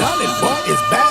Darling boy is back.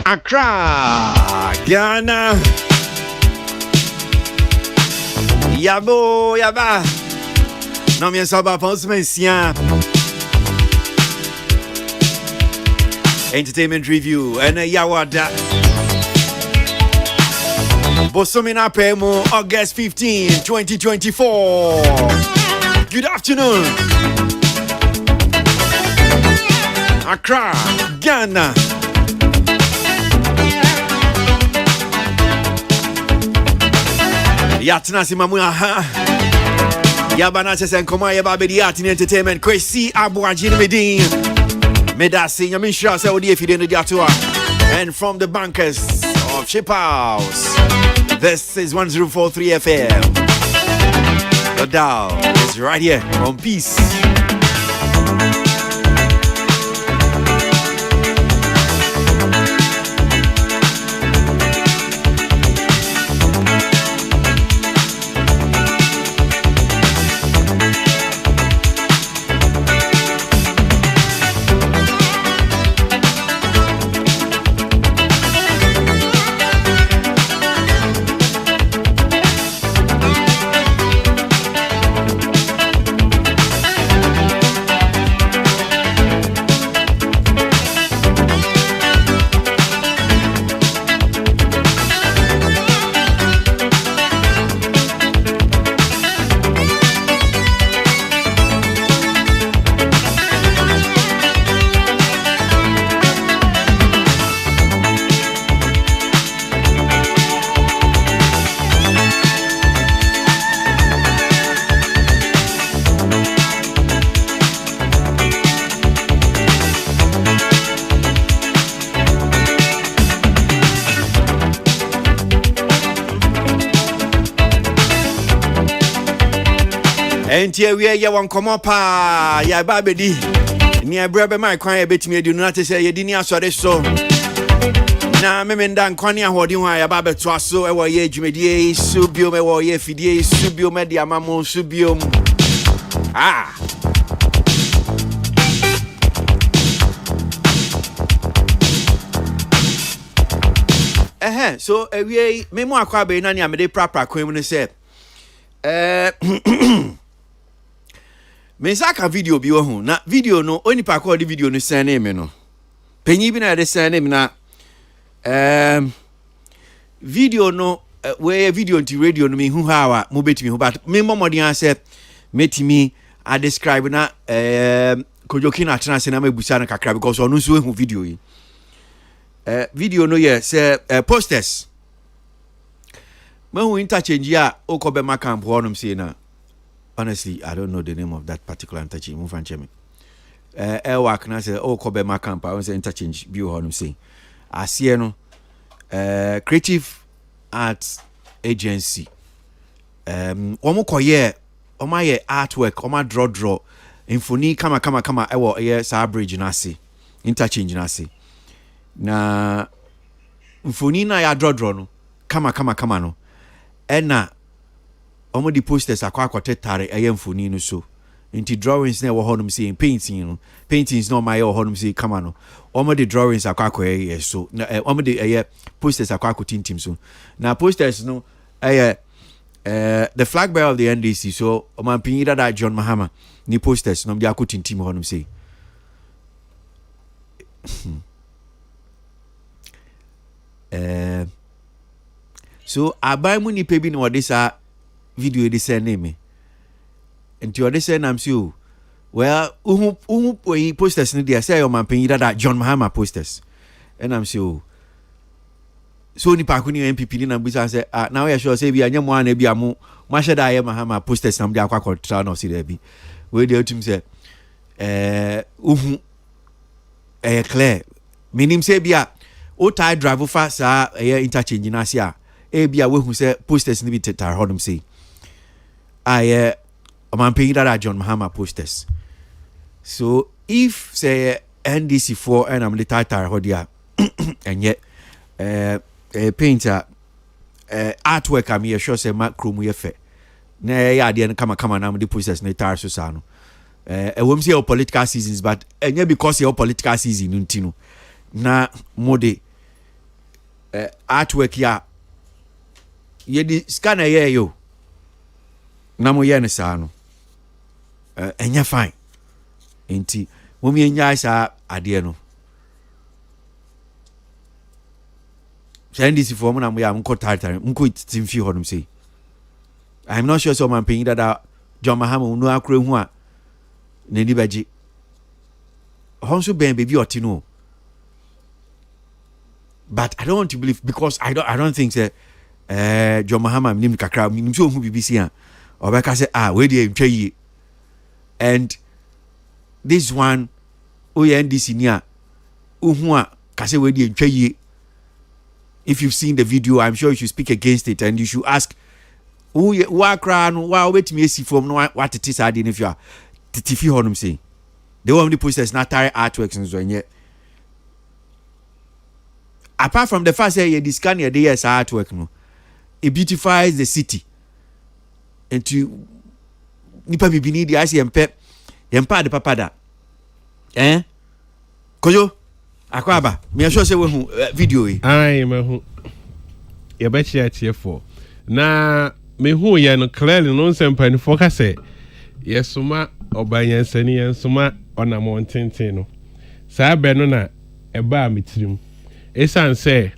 Accra, Ghana. Yabo, yaba. Non, bien ça va, pense messien. Entertainment review and Yawada. Bosomina Pemo, August 15, 2024. Good afternoon. Accra, Ghana. Yatna si mamu aha. Yabana says and come on, Yabba art in entertainment. Kwasi Aboagye Medin. Medasi, Yamisha, Saudi, if you didn't get to her. And from the bankers of Ship House, this is 1043 FM. The dial is right here on Peace. And here we are, you want come up, ya babedi. Near Brabbe, my choir bet me, do not say you didn't answer this so. Now, Memenda and Konya, what do you want about Twasso, our ye, Jimmy, Subium, or ye, Fide, Subio, Media, Mammo, Subium. Ah. So, we memoir quabe, Nanya, Mede Papa, Queen, said, Mensaka video bi wo na video no oni pa call the video no send name no penyi bi na de send name na video no we video nti radio no me hu ha wa mo betimi hu but me momodin ase metimi a describe na kojoki na tena se na mabusa na kakra because onu so hu video yi video no ye say posters ma hu interchange ya okobe makam ho no say na. Honestly, I don't know the name of that particular interchange. Move and check me. Work na say Kobe Macamp. I want to interchange. Be what I'm saying. I see no. Creative Arts Agency. Omo koye. Oma ye artwork. Oma draw. Infoni kama. Ewo ye sa bridge na se. Interchange na se. Na infoni na ya draw no. Kama no. Ena. Omo di posters akwa tetare ayemfoni no so nti drawings na wo honum say painting no paintings no my honum say kama no omo di drawings akwa so na omo di posters akwa tintim so na posters no the flag bearer of the NDC so omo pinida da John Mahama ni posters no di akwa tintim honum say so abai mu ni pebi no this video they send me and you say I'm so well who posters in there say your man pay that John Mahama posters and I'm so ni pakuni MPP na bisa say now you sure say bi anya mo an bi amu ma sheda ya Mahama posters na dia akwa control no see there bi we dey ultim say clear minim say bia o tie drive fa sa interchange na sia bia we hu say posters ni bi tetar hodum say I'm paying that John Mahama posters. So if say NDC4 and I'm the title hodia and yet painter artwork I'm here sure say macro mu yefe. Na ya de kama na the posters na tar so sa no. We say political seasons but and because your political season ntino na mode artwork ya ye di scanner ye yo na mo ye ne sa no enya fine enti mo mi enya sa ade no send this for mo na mo ya mo ko title mo ko timfi ho no say I'm not sure so man paying that John Mahama no akure hu a na ni baji honso ben baby otino but I don't want to believe because I don't think say John Mahama nim kakra nim so hu BBC a obeka say we dey ntwa yie. And this one NDC nia uhu a kase we dey ntwa yie. If you've seen the video, I'm sure you should speak against it, and you should ask who cry no why wait me see from no what it is adding if you are titifi honum say the one the process not tire artworks and so yet. Apart from the fact that you scan your DS artwork, no, it beautifies the city. And to nipa bibini the IC yempa the papada. Kojo akwaba me sure say we video yi. Ai me hu. Ye be chia for. Na me hu ye no clearly no sempa focus say yesuma obanyansani yensuma ona montenten no. Saa be no na eba metirim. Esan say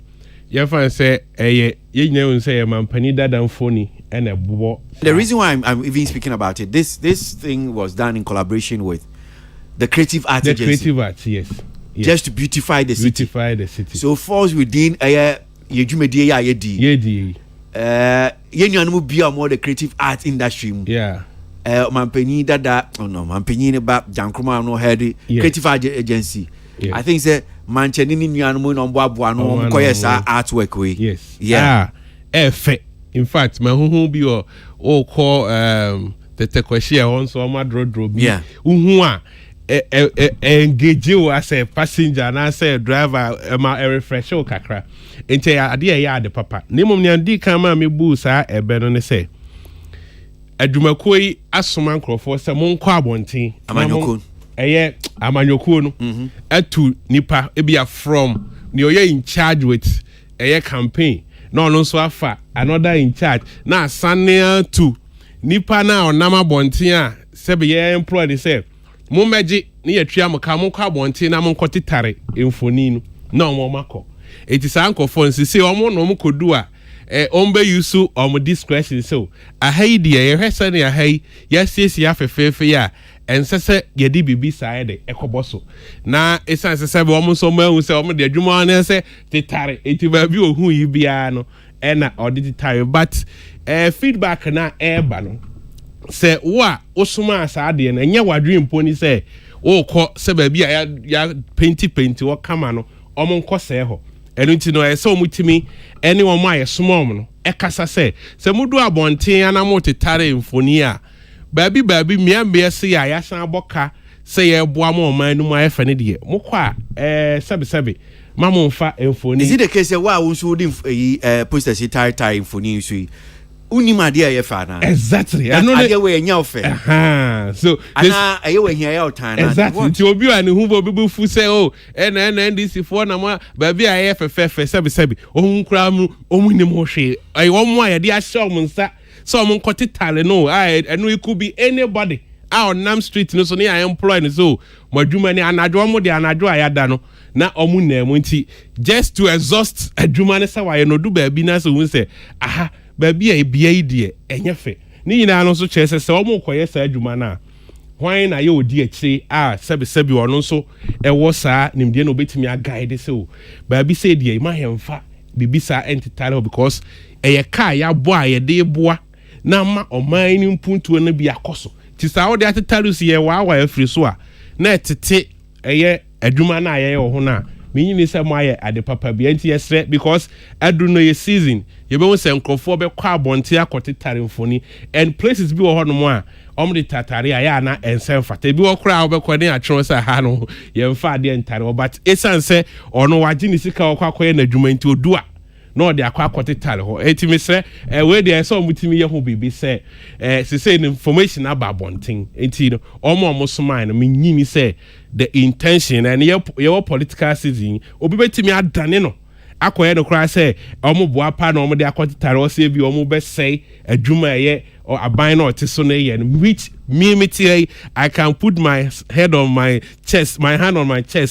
ye fan say ye nyɛ say mampani dadan phony and a bobo. The reason why I'm even speaking about it, this thing was done in collaboration with the creative art agency. The creative art, yes. Just to beautify the city. Beautify the city. So falls within ye dwumadi ya ye di. Ye di. Ye nuanu bia more the creative art industry. Yeah. Mampani dada mampani ne ba jankroma no head creative art agency. Yes. I think say manchani ni nuanu no mboaboa no koye sa artwork we. Yes. Yeah. In fact, my who be or call the tequashia on so my draw be. Yeah. Engage you as a passenger and as a driver a refresh or kakra. Ente idea ya the papa. Nemum nyandi kama me bu sa e beno ne say. Adumakoi asoman krofo se mon kwa bonten. Amanyoko. Eye amanyoko no. Atu nipa ebia from ne oye in charge with eye campaign. No so afa another in charge. Na sanea to nipa na onama bonten a sebe ye employ dey say mo meji ni yetwa mo ka mo kwa bonten na mo nkotitare emfoni no na mo makọ eti sa nkofo nsisi omo no mo kodu a ombe yusu omo discretion so ahai de ye hwese ne ahai yesiesi afefefe ya ensese yedi bibi saa de ekoboso na esanse sebe omo so mahu se omo de adwuma na se titare eti ba bi ohun yi bia no na oditare but feedback na eba no se wa osuma asade na enye wadwe mponi se o ko se ba bi ya painti wo kama no omo nko se ho enu nti no se omutimi ene wo ma ye smom no ekasa se mudu abonten ana motitare mfoni a baabi miambe se ya san aboka se ye boa ma oman nu ma efe ne de mokwa sebe mamomfa mfoni. Is it the case wa wo so di posters tire mfoni so unima de ye fa na exactly I know the way nya ofe so ana aye we hia ya otan exactly ti obi wa ne hu bo bibu fu say oh na NDC for na ma ba bi aye fefefe sebe ohun kra mu omunim ho hwe aye wo mo aye de ahye om nsa so om nkotitale no eno it could be anybody out on Nam Street no so ne I employ no so madwuma ne anadwo mo de anadwo ayada no na omu na mu nti just to exhaust adwuma ne sa wa ye no du ba bi na so hu say aha baby e bia ide enye fe ni nyina no so kyerese se omo koye sa adwuma na hwan na ye odi akire sebe ono so ewo saa nimde na obetimi a guide se o baby say de ma hemfa bibi sa entitare because eye ka ya bo a ye de boa na ma oman ni mpuntuo na bi akoso ti sa wo de atitare si ye wa afiri so a na etete eye adwuma na ye ho na menyini se mo aye ade papa bi enti yesre because adu no ye season ye be won se nkrofo be kwa abonte akotitare mfoni and places bi wo ho no mo a omde tatare aya na ensem fata bi wo kra wo be kɔ ne atwon se ha no ye mfa ade ntare but esan se ono waji ni sika wo kwa koye na dwuma enti odua no de akwa akotitare ho etimi se we de se omutimi ye ho bibi se se information about bonting enti no omo soma no menyini se the intention and your political season obi betimi adane no akoye no kra say omo boa pa na omo de akotitare o se bi omo be say adwuma ye or aban no tiso na ye which me I can put my hand on my chest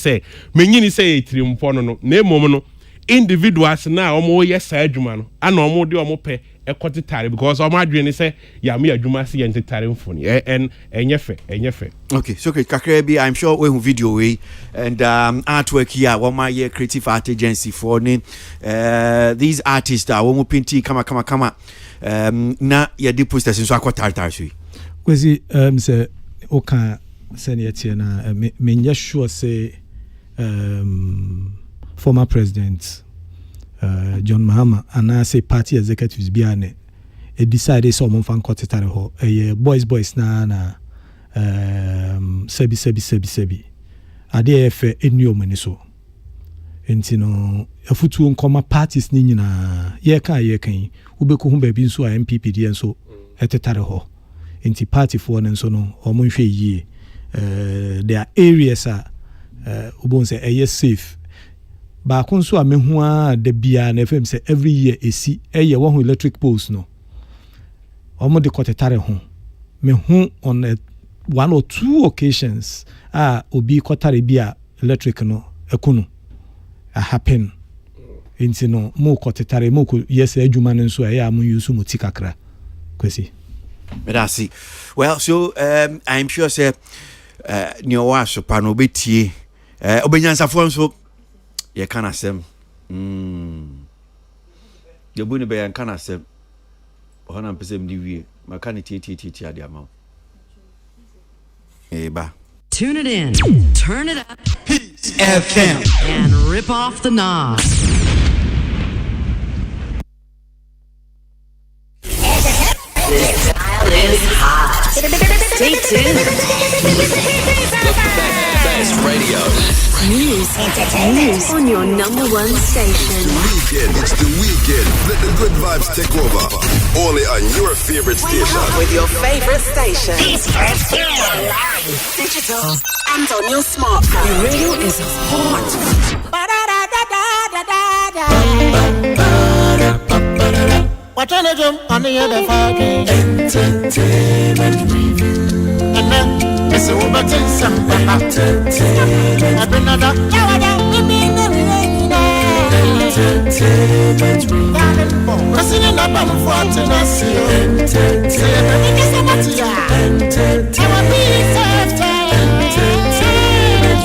say menyini say etirimpo no na emom no individuals na omo yes adwuma no ana omo de omo pe ekotitare because o ma adwene say ya me adwuma se ye ntitare mfoni en enyefe okay so kakra bi I'm sure we video we and artwork here one my year creative art agency for these artists that one painting kama na ya di posters so akotare so Kwasi say oka senior na me sure say former president John Mahama and I say party executives biane e decide so mo fan kotitare ho boys na sebi ade efe enu omani so enti no afutu nkoma parties ni nyina ye kan ubeko hu ba bi nso a MPP die nso etetare ho enti party for nso no omo nhwe yie there are areas ubon say eye safe ba kon so a mehu a da bia na fm say every year esi eye wo hu electric poles no omo de kotetare ho mehu on one or two occasions obi kotare bia electric no ekunu a happen enti no mo kotetare mo ko yes adwuma no so eye am use mo tikakra Kwasi Medasi. Well, so I'm sure say nyo wa so pa no betie obenyansafo so ye kan asem ye bu ne be yan kan asem hona mpese mdi wie maka ne tie ade ama ba tune it in, turn it up, FM and rip off the knob. This dial is hot. Stay tuned. Best radio. News on your number one station. It's the weekend. Let the good vibes take over. Only on your favorite station. With your favorite station. Digital and on your smartphone. The radio is hot. What on the jump on the other fucking entertainment review. And then it's over to some entertainment. I've been another entertainment review. Pressing in up on 40 entertainment. Entertainment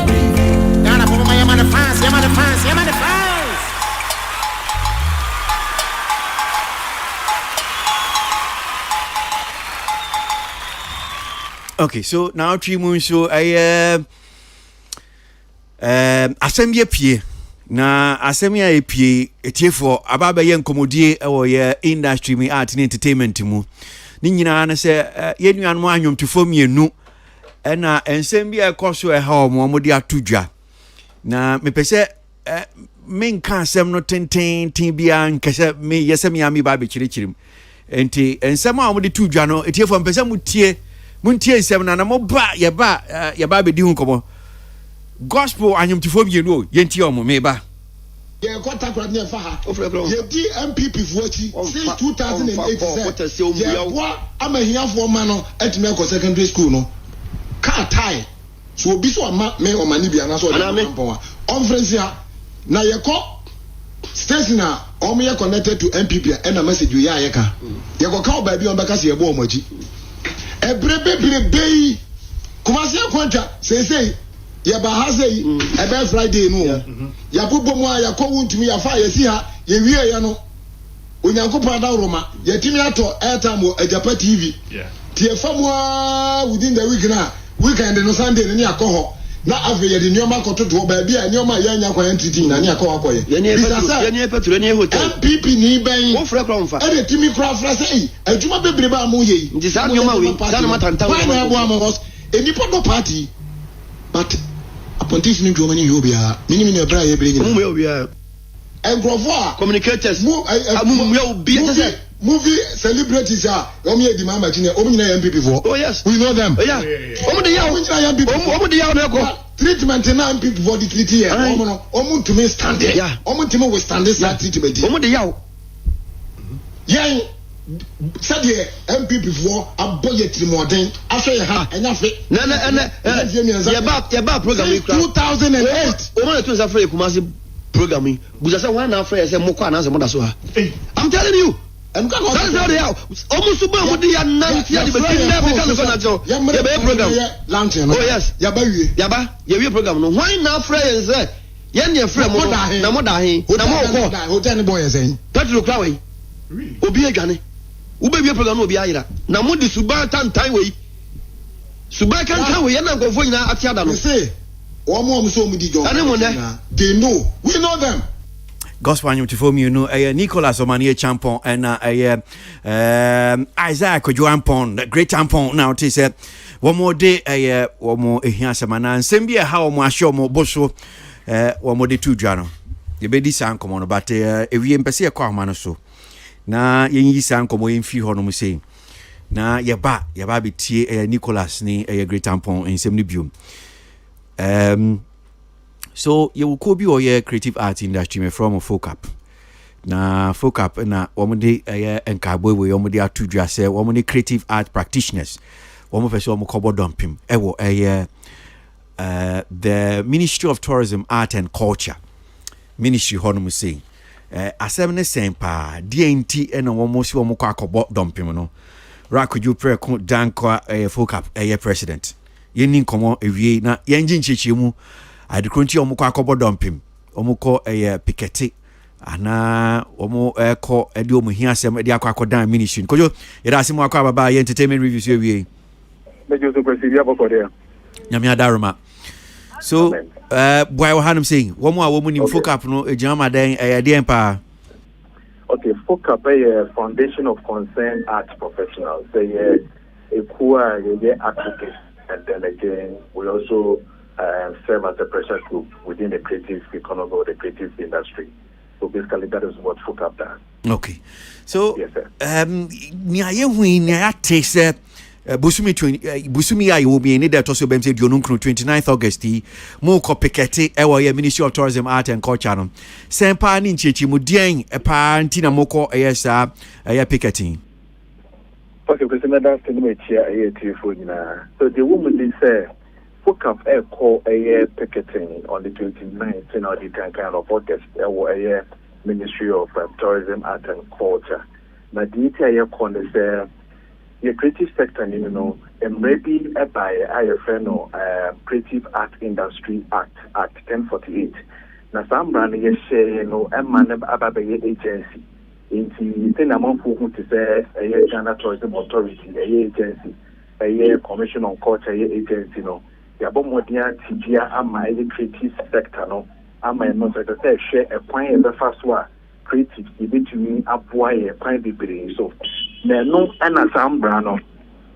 review. Now I'm over my fans. Okay, so now three moons so assembly pie na assembly pie etiefo ababa ye nkomodie ewo ye industry me art and entertainment mu ni nyina na se ye nuanu anwomtufo mienu na ensem bia ekoso ha omo de atodwa na mepese menka asem no tenten bia nkese me yesem ya me ba be kirikirim enti ensem a omo de tudwa no etiefo mpese mutie muntie nsem na mo ba ye ba be di hu komo gospel anyomtifo mienu ye ntie omo me ba ye contact right near faha ye di MPP fuachi since 2008 ye boa amahiafo ma no atime ko secondary school no car tie so obi so ama me o mani bia na so o conference ya na ye ko station na o me connected to MPP and a message we ya ka ye ko ka ba bi on beka se ye bo o maji ebrebe Kwasi akwanta say ya ba ha say ebe Friday no ya bobomu a ya ko wuntumi ya fa ya si ha ye wie ya no onyankopon da roma ya timi ato airtime Ajapa TV tie famu within the week na weekend no Sunday ni akoho na ave ye de nyoma kototo ba bia nyoma ya nya kwa entity na ni akoho akoye ye ni petro ni hotel MPP ni ben wo frɛ kronfa e de timi kra fra say adwuma bebre ba mu ye nti sa nyoma we sa no matanta wo na bo amos enipo do party but appointees ni dwoma ni yobia minimi na bra ye bre nyina mu yobia engrofo a communicators mu obi movie celebrities are omi edi mama chine omi nyina MPP for oh yes we know them yeah omo de yawo omo de yawo na ko treatment na MPP for the treaty here omo to me stand there omo to me we stand this treatment omo de yawo yen said here MPP for aboye trimodin aso ye ha enyafe ya ba program 2008 omo na tun sa free Kumasi programming buza say one after say moko anase moda so ha I'm telling you And can That's how they are. Almost about the Nancy, the program. Lantern. Oh, yes. Yabawi. Yaba, your program. Why not friends? Yan your friend, Namodahi, Hotel boy is saying. That's the crowd. Obi Gani. Ubi program will be Ira. Namudi Subatan Taiway. Subakan Taiway, and I'm going to Atiada. Say, one more so many they know. We know them. Gospel anyum you know Nicholas Omanie Champon and Isaiah Kojuampon, the great Champon now it said one more day one more Hiasamana and same year how much show more bosso one more day 2 Jano. The baby sound come on, but if we empathy a quamano so na yen sound come in few honum saying na yaba be tie Nicholas ni a great Champon in same nibium. So you will be your creative art industry me from Focap. Na Focap na omode enkabo we omode atudwa say omode creative art practitioners. Omo person omo kobo dumpim. Ewo the Ministry of Tourism, Art and Culture. Ministry honum say asem ne sempa DNT ena omo si omo kwa kobo dumpim no. Ra kuju pre ko danko Focap president. Yeni nkomo ewie na yenjin chichimu adikronti omukọ akobo dumpim omukọ piketi ana omu eko edi omu hiasem edi akodan ministry kojo irasi mu akọ baba entertainment reviews ewie mejo so kwesi bia boko there nyame adaroma so boy hanum saying womu a womu nim Focap no ejama den de empa. Okay, Focap a foundation of concerned art professionals. They a core advocate, and then again we also serve as a pressure group within the creative economy or the creative industry. So basically, that is what Focap does. Okay, so yes, sir. Busumi I will be in there to so be 29th August. Mo ko piketi ewo Ministry of Tourism, Art and Culture no. Sempa ni nchechi mu dien pa ntina moko sa piketi. Okay, because that's the name here telephone na. So the woman they say Focap call picketing on the 29th in the kind of August Ministry of Tourism, Art and Culture. Now the entire call is the creative sector, you know, and maybe by IFN Creative Art Industry Act 1048. Now some brand yes you know man agency. Inti thing among who to say a Ghana Tourism Authority, agency, a Commission on Culture agency, no. Yabomodia Tibia ama the creative sector, no. Ama no say share a point the first one creative between Aboagye a point be so. No, and as Ambrano,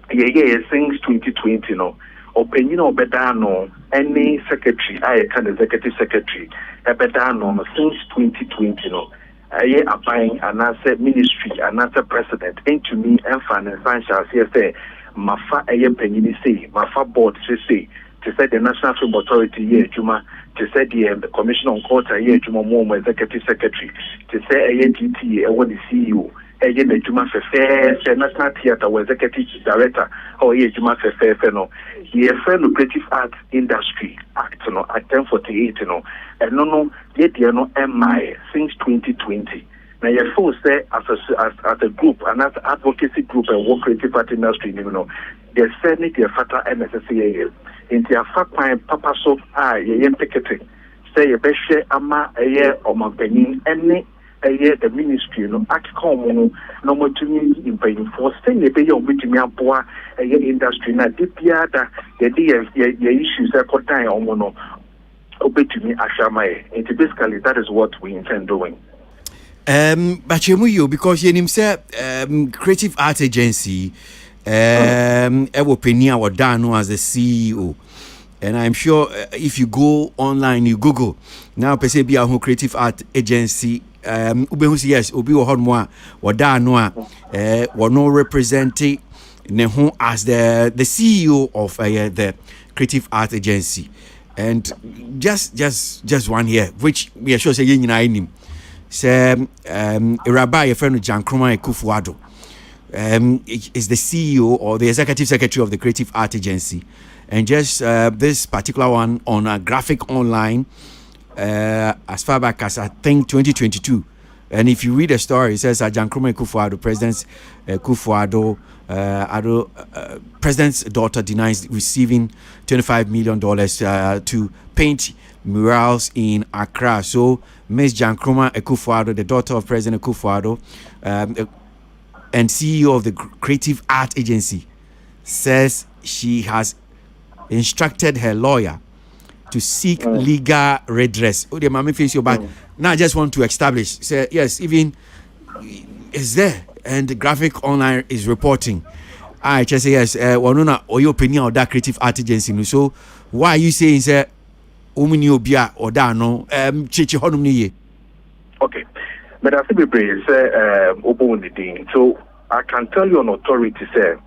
since 2020, no, opinion or better no, any secretary, I can executive secretary, a better no, since 2020, no, I applying an asset ministry, an asset president, into me and financial, say, Mafa a penny say, Mafa board say, to say the National Film Authority, Juma, to say the Commission on Culture, Juma, more executive secretary, to say a GT, I want the CEO. The Juma Fefe, National Theatre Executive Director, or Juma Fefe, no, the Creative Arts Industry Act, no, at 1048, no, and no, yet you know, MI since 2020. Now, you full say as a group, and as advocacy group and work creative art industry, you know, they're sending their fata MSCA into a fat pine, Papa so, picketing, say a best ama a year or my penny, any. The ministry, no, no more to me in paying for staying a pay on which me a poor industry. Now, the issues that could die on one obey to me, Ashamai. And basically, that is what we intend doing. But you because you say creative art agency, Ewopenia or Dano as the CEO. And I'm sure if you go online, you Google now, Pesebia who creative art agency. Yes, Obi Ohonmoa, Wadanoa, no representing Nehu as the CEO of the Creative Art Agency. And just one here, which we are sure say in him. Say Rabbi a friend of Jan Kroma Kufuado is the CEO or the Executive Secretary of the Creative Art Agency. And just this particular one on a graphic online. As far back as I think 2022, And if you read the story, it says Jan Nkrumah Akufo-Addo, President Akufo-Addo, President's daughter denies receiving $25 million to paint murals in Accra. So Ms. Jan Nkrumah Akufo-Addo, the daughter of President Akufo-Addo, and CEO of the Creative Art Agency, says she has instructed her lawyer to seek legal redress. Oh, the mommy face your back. Now I just want to establish, say yes, even is there, and the Graphic Online is reporting. I just say yes. Wanuna or your opinion of that Creative Art Agency. So why are you saying say umini obia or da no chichi honum niye? Okay, but I think we say obo the thing. So I can tell you on authority say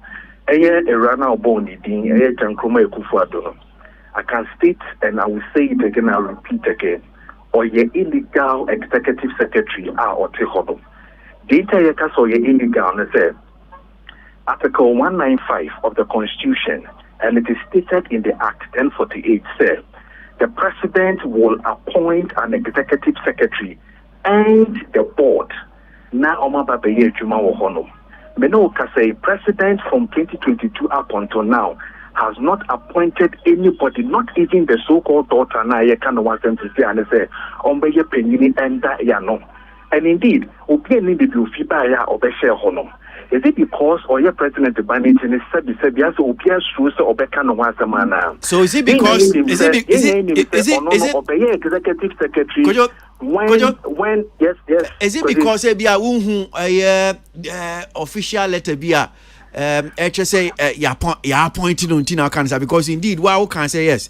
a runner obo the thing. Jan Nkrumah Akufo-Addo. I can state and I will say it again. I'll repeat again. Or your illegal executive secretary or Tehodo. Data yakas or your illegal. Say Article 195 of the Constitution, and it is stated in the Act 1048. Say the president will appoint an executive secretary and the board. Now, Oma Babaye Juma Wohono. Meno say president from 2022 up until now has not appointed anybody, not even the so-called daughter. Now, you kind of want them to say and say, "Ombeye penini enda yano." And indeed, obi ni bibi ofiba ya obeshe hono. Is it because or your president banning in sabi as obi asu so obeka no wasamana? So is it because is it obeye executive secretary? When yes. Is it because e bia unhu official letter bia HSA ya appointed on Tina Cancer? Because indeed why can say yes,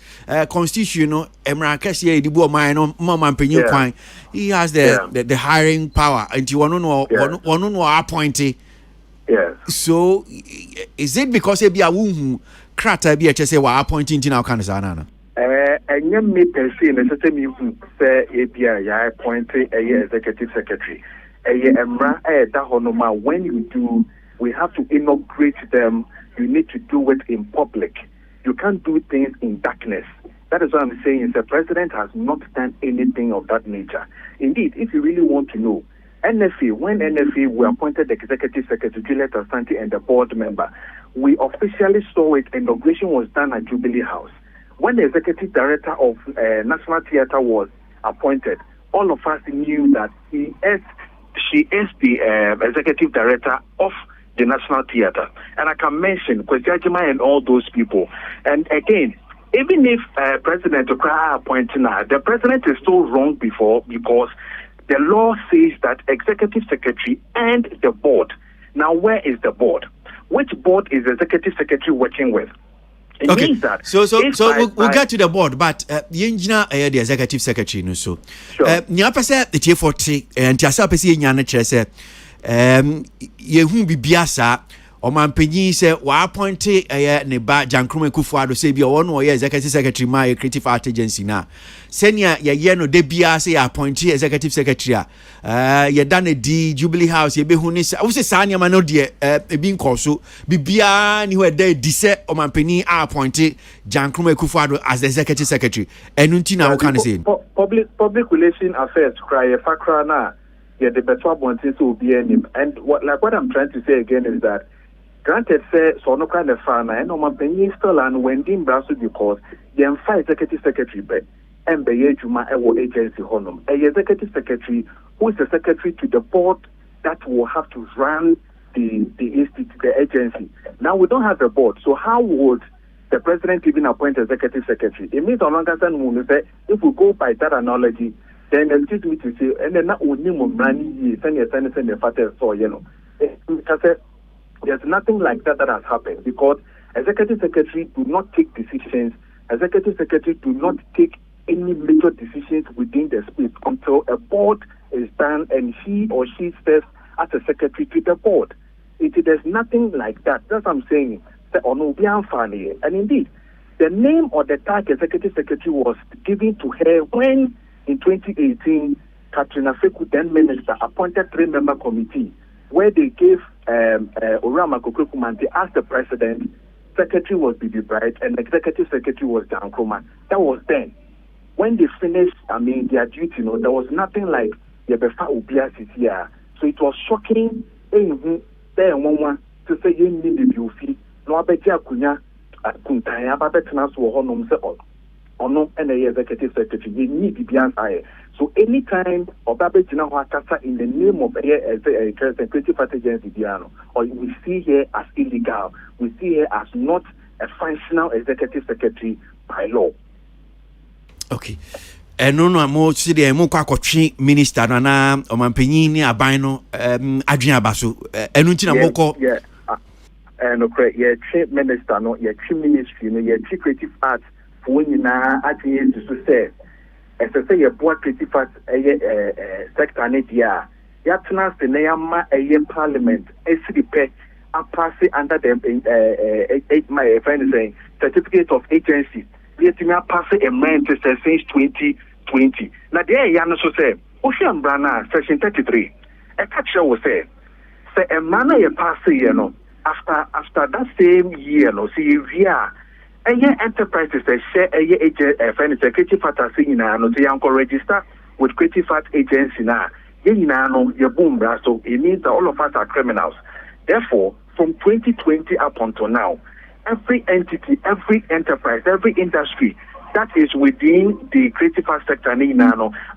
constitution no emrakasi edibu oman no mama penyu kwan, he has the hiring power and you want no appointee. Yes. So is it because e bia unhu krata bia HSA wa appointing Tina Cancer nana? And me per se necessarily say ABI ya appointed a executive secretary. When you do, we have to inaugurate them. You need to do it in public. You can't do things in darkness. That is what I'm saying. The president has not done anything of that nature. Indeed, if you really want to know, NFA, when NFA we appointed the executive secretary, Juliet Asante, and the board member, we officially saw it. Inauguration was done at Jubilee House. When the executive director of National Theatre was appointed, all of us knew that she is the executive director of the National Theatre. And I can mention Kwasi Ajima and all those people. And again, even if President Okra appointed now, the president is still wrong because the law says that executive secretary and the board. Now, where is the board? Which board is the executive secretary working with? Okay, so we'll get to the board, but the engineer, the executive secretary, no so. Niapese the T40 and Tiasa Pesi Nyana Chese, Yehu Bibiasa, or Mampenyi say, wa appointed a neba Jan Nkrumah Akufo-Addo say be one or executive secretary, my creative art agency now. Senior Yeno Debia say appointed executive secretary. You done a D Jubilee House, you be hunis. I was a Sanya Mano dear, being called Bibia, you were there, Disse or Mampenyi appointed Jan Nkrumah Akufo-Addo as the executive secretary. And Untina, how can I say? Public relation affairs cry a fakrana. Yeah, the better one to be any. And what I'm trying to say again is that. Granted, say so no kind of fan, and no man paying still and when Dean Brasso because the executive secretary and Beye Juma agency honum. A executive secretary who is the secretary to the board that will have to run the institute, the agency. Now we don't have a board, so how would the president even appoint executive secretary? It means on longer than say if we go by that analogy, then excuse me to say, and then not only money send your father so because there's nothing like that has happened because executive secretary do not take decisions. Executive secretary do not take any major decisions within the space until a board is done and he or she serves as a secretary to the board. There's nothing like that. That's what I'm saying. And indeed, the name or the tag executive secretary was given to her when in 2018, Katrina Feku, then minister, appointed 3-member committee where they gave Orama Kokokuman, they asked the president, secretary was Bibi Bright, and executive secretary was Jan Nkrumah. That was then. When they finished, their duty, there was nothing like, yɛbɛfa obia sisi a so it was shocking ehu sɛ nwanwa to say yɛnni bibi ofi na wabɛgye akunya kuntan ababɛtena so wɔ hɔnom sɛ ɔno ɛna ɛyɛ executive secretary yɛnni bibi ansaeɛ. So anytime Obabegyina Wakasa in the name of a creative art agency, or we see here as illegal, we see here as not a functional executive secretary by law. Okay. No, mo see the mo kwakotwe minister na omampanyin ni aban no adwen abaso. Enu nti na mo ko. Yeah. No correct. Yeah, chief minister no, yeah, chief ministry no, yeah, chief creative arts for nyina adwen to say. As I say, a board creative arts sector nedia. Yatnas the Nayama a parliament, SDP, and pass it under the my friend is saying certificate of agency. Yet me pass it a man to since 2020. Now there Yana so say, Ocean Brana, section 33. A catcher will say a man a pass it, after that same year, no, see, yeah. Enterprises that share a creative art no they register with creative art agency now. Boom, so it means that all of us are criminals. Therefore, from 2020 up until now, every entity, every enterprise, every industry that is within the creative art sector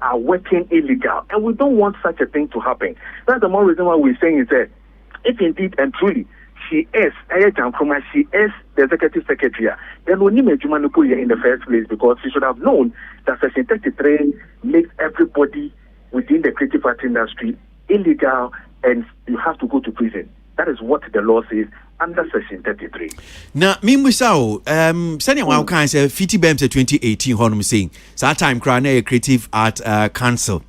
are working illegal, and we don't want such a thing to happen. That's the more reason why we're saying is that if indeed and truly she is the executive secretary, then we need to put her in the first place, because she should have known that Section 33 makes everybody within the creative art industry illegal and you have to go to prison. That is what the law says under Section 33. Now, Mimusao, sending one kind of 50 BMs 2018, Honum saying, that time crown a creative art council.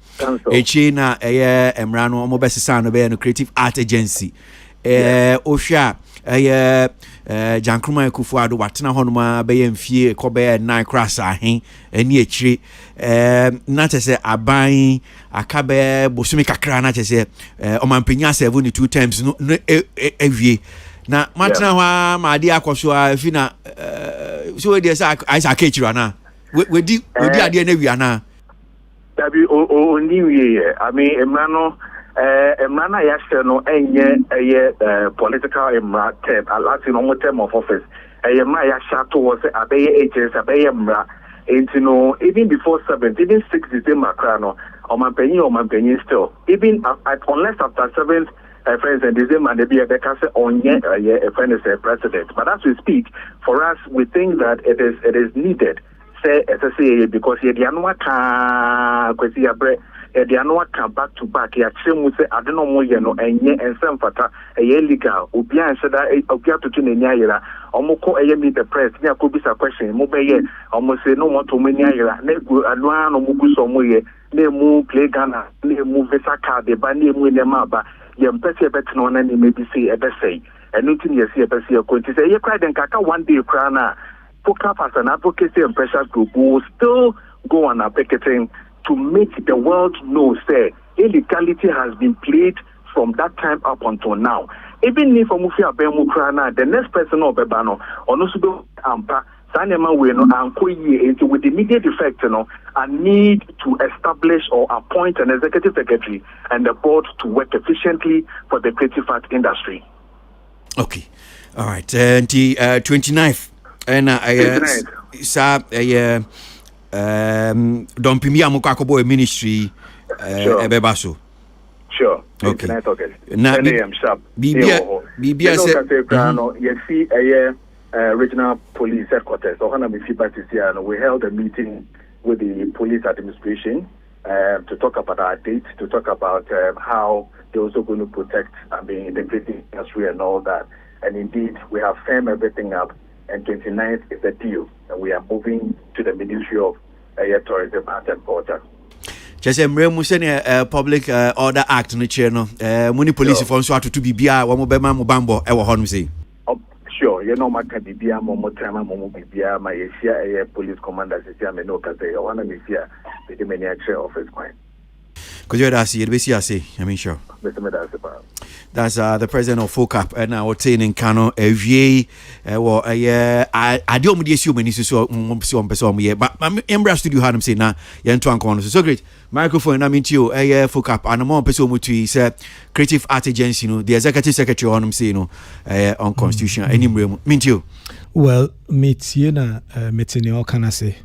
A China, a Emrano, Mobile San, a creative art agency. Osha Jankruma Kufuado Watana Honma Bay and Fie Kobe Nine Cross Ahin and Yetri not as a buying a cabe Bosumika Krana as a Omampina 72 times no every now Matana my dear Kosua Fina so there's a Katrana we did idea Neviana. New Year, I mean, Emano. Emrana yashe no enye political emra term alati no term of office ma yasha towards abeye agents abeye emra no even before 7 even 6 December no omanpenyin still even unless after 7th friends and December they be a say onye a friend is a president, but as we speak for us we think that it is needed say because ye the anwa ka kwesi abre they are not come back to back. Ya chemu say I don't know more no enye ensem fata illegal. Obia said that obia to tune nyayira. Omoko meet the press. Ni akobisa question. Mo beye omo say no want to nyayira. Ne go anwa no mugu so mo ye. Ne mu play Ghana. Ne mu visa card. Ba ne mu ne maba. Ye mpese bet no na ni maybe say e be say. Enu tin ye say e be say ko ti say ye cry den kaka one day cry na. Focus as an advocacy and pressure group will still go on a picketing to make the world know, say, illegality has been played from that time up until now. Even if Omufi Abemokrana, the next person of Bebano, Onosudo Ampa, Sanema Weno, and Koye, with the immediate effect, a need to establish or appoint an executive secretary and the board to work efficiently for the creative art industry. Okay. All right. 29th. And don't pimi amukakobo ministry ebebaso. Sure. Okay. Na 10 a.m. sharp. Bibia said you see a regional police headquarters. So we held a meeting with the police administration to talk about our date, to talk about how they're also going to protect the creative industry and all that. And indeed, we have firmed everything up. And 29th is the deal, and we are moving to the Ministry of Tourism, Arts and Culture. Just a public order act no chair no. Muni police for so to bibia wo mo bema mo bambo e wo honum say. Sure, you know maka bibia mo trama mo bibia ma yesia police commander sia me no ka say I want to be here the many chair office coin. Could you ask you? I mean, sure. That's the president of FOCAP and now in Kano AVA I don't assume any so but I'm embrace studio had him say now so great microphone I mean to you FOCAP and more person to say creative art agency the executive secretary on him say on constitution any mean to you well meet you na meeting all can I say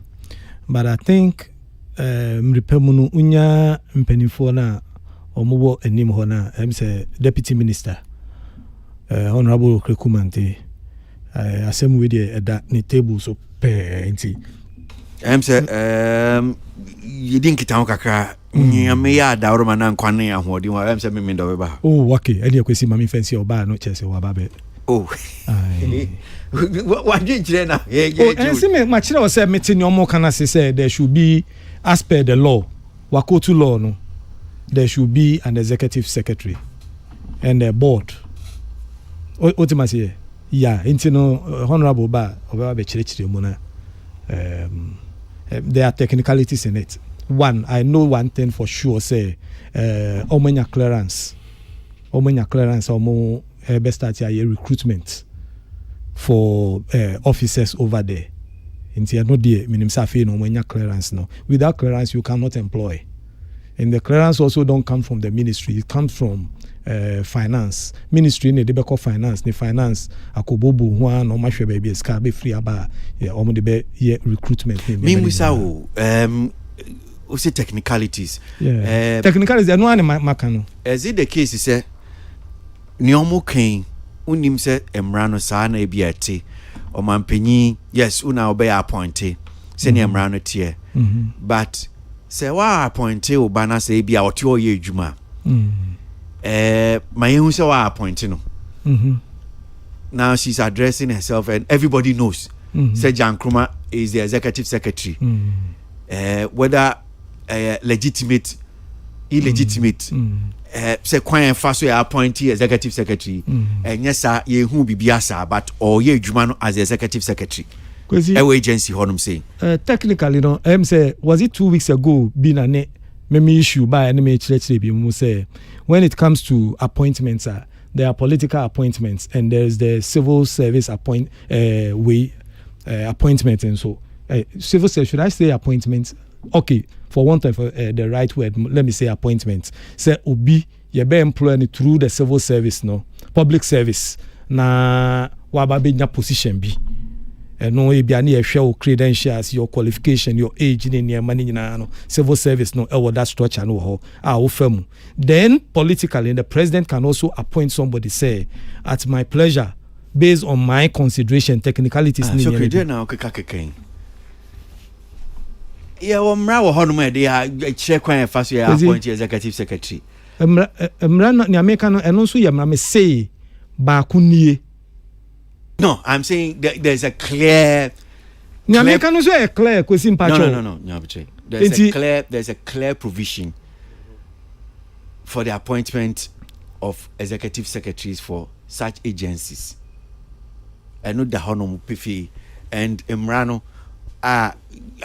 but I think mripemunu unya mpenifo na omubo enim ho na say deputy minister honorable Krekumante asem we dey that ni table so plenty say you didn't get kakra nyame ya da oroma na nkwane ahodi wa say me ndo ba oh okay any kwesi mami fancy oba no chese wa ba be oh what did you na and see me ma kire o say meeting omo kana say there should be as per the law wakotu law no there should be an executive secretary and a board. Ultimately, yeah, honorable ba be chire mona. There are technicalities in it. One, I know one thing for sure. Say, omenya clearance, omo best start a recruitment for officers over there. Inti no dey minim safe no omenya clearance no. Without clearance, you cannot employ. And the clearance also don't come from the ministry. It comes from finance. Ministry ne debe call finance. Ne finance akobobo huan no mahwe baby ska be free aba omo debe recruitment. Me say we say technicalities. Yeah. Technicalities no one makano. Is it the case say ni omo kan unim say emra no sa na ebiate o mampanyi yes una obey appointed say ni emra no tie. But say wa appointed obana say bia otio ye adwuma my hu say wa appointed no now she's addressing herself and everybody knows say Jankruma is the executive secretary whether legitimate illegitimate say kwan fa so appointed executive secretary and yes sir ye hu bibia sir but or ye adwuma no as the executive secretary agency honum saying technically no say was it 2 weeks ago been a me issue by any church be say when it comes to appointments there are political appointments and there's the civil service appointment and so civil service should I say appointments okay for one time for the right word let me say appointments say obi you be employed through the civil service no public service na waba be position be no e bia na ye hwe credentials your qualification your age ni money nyina no civil service no that structure no ho wo famu then politically the president can also appoint somebody say at my pleasure based on my consideration technicalities ni so okay now kekakeken yeah mra wo hono me dey check kwan fa so ya appoint executive secretary mra ni America no eno so ye mra me say ba kunie. No, I'm saying there's a clear. No. There's a clear provision for the appointment of executive secretaries for such agencies. I know the honor pifi and Emrano. I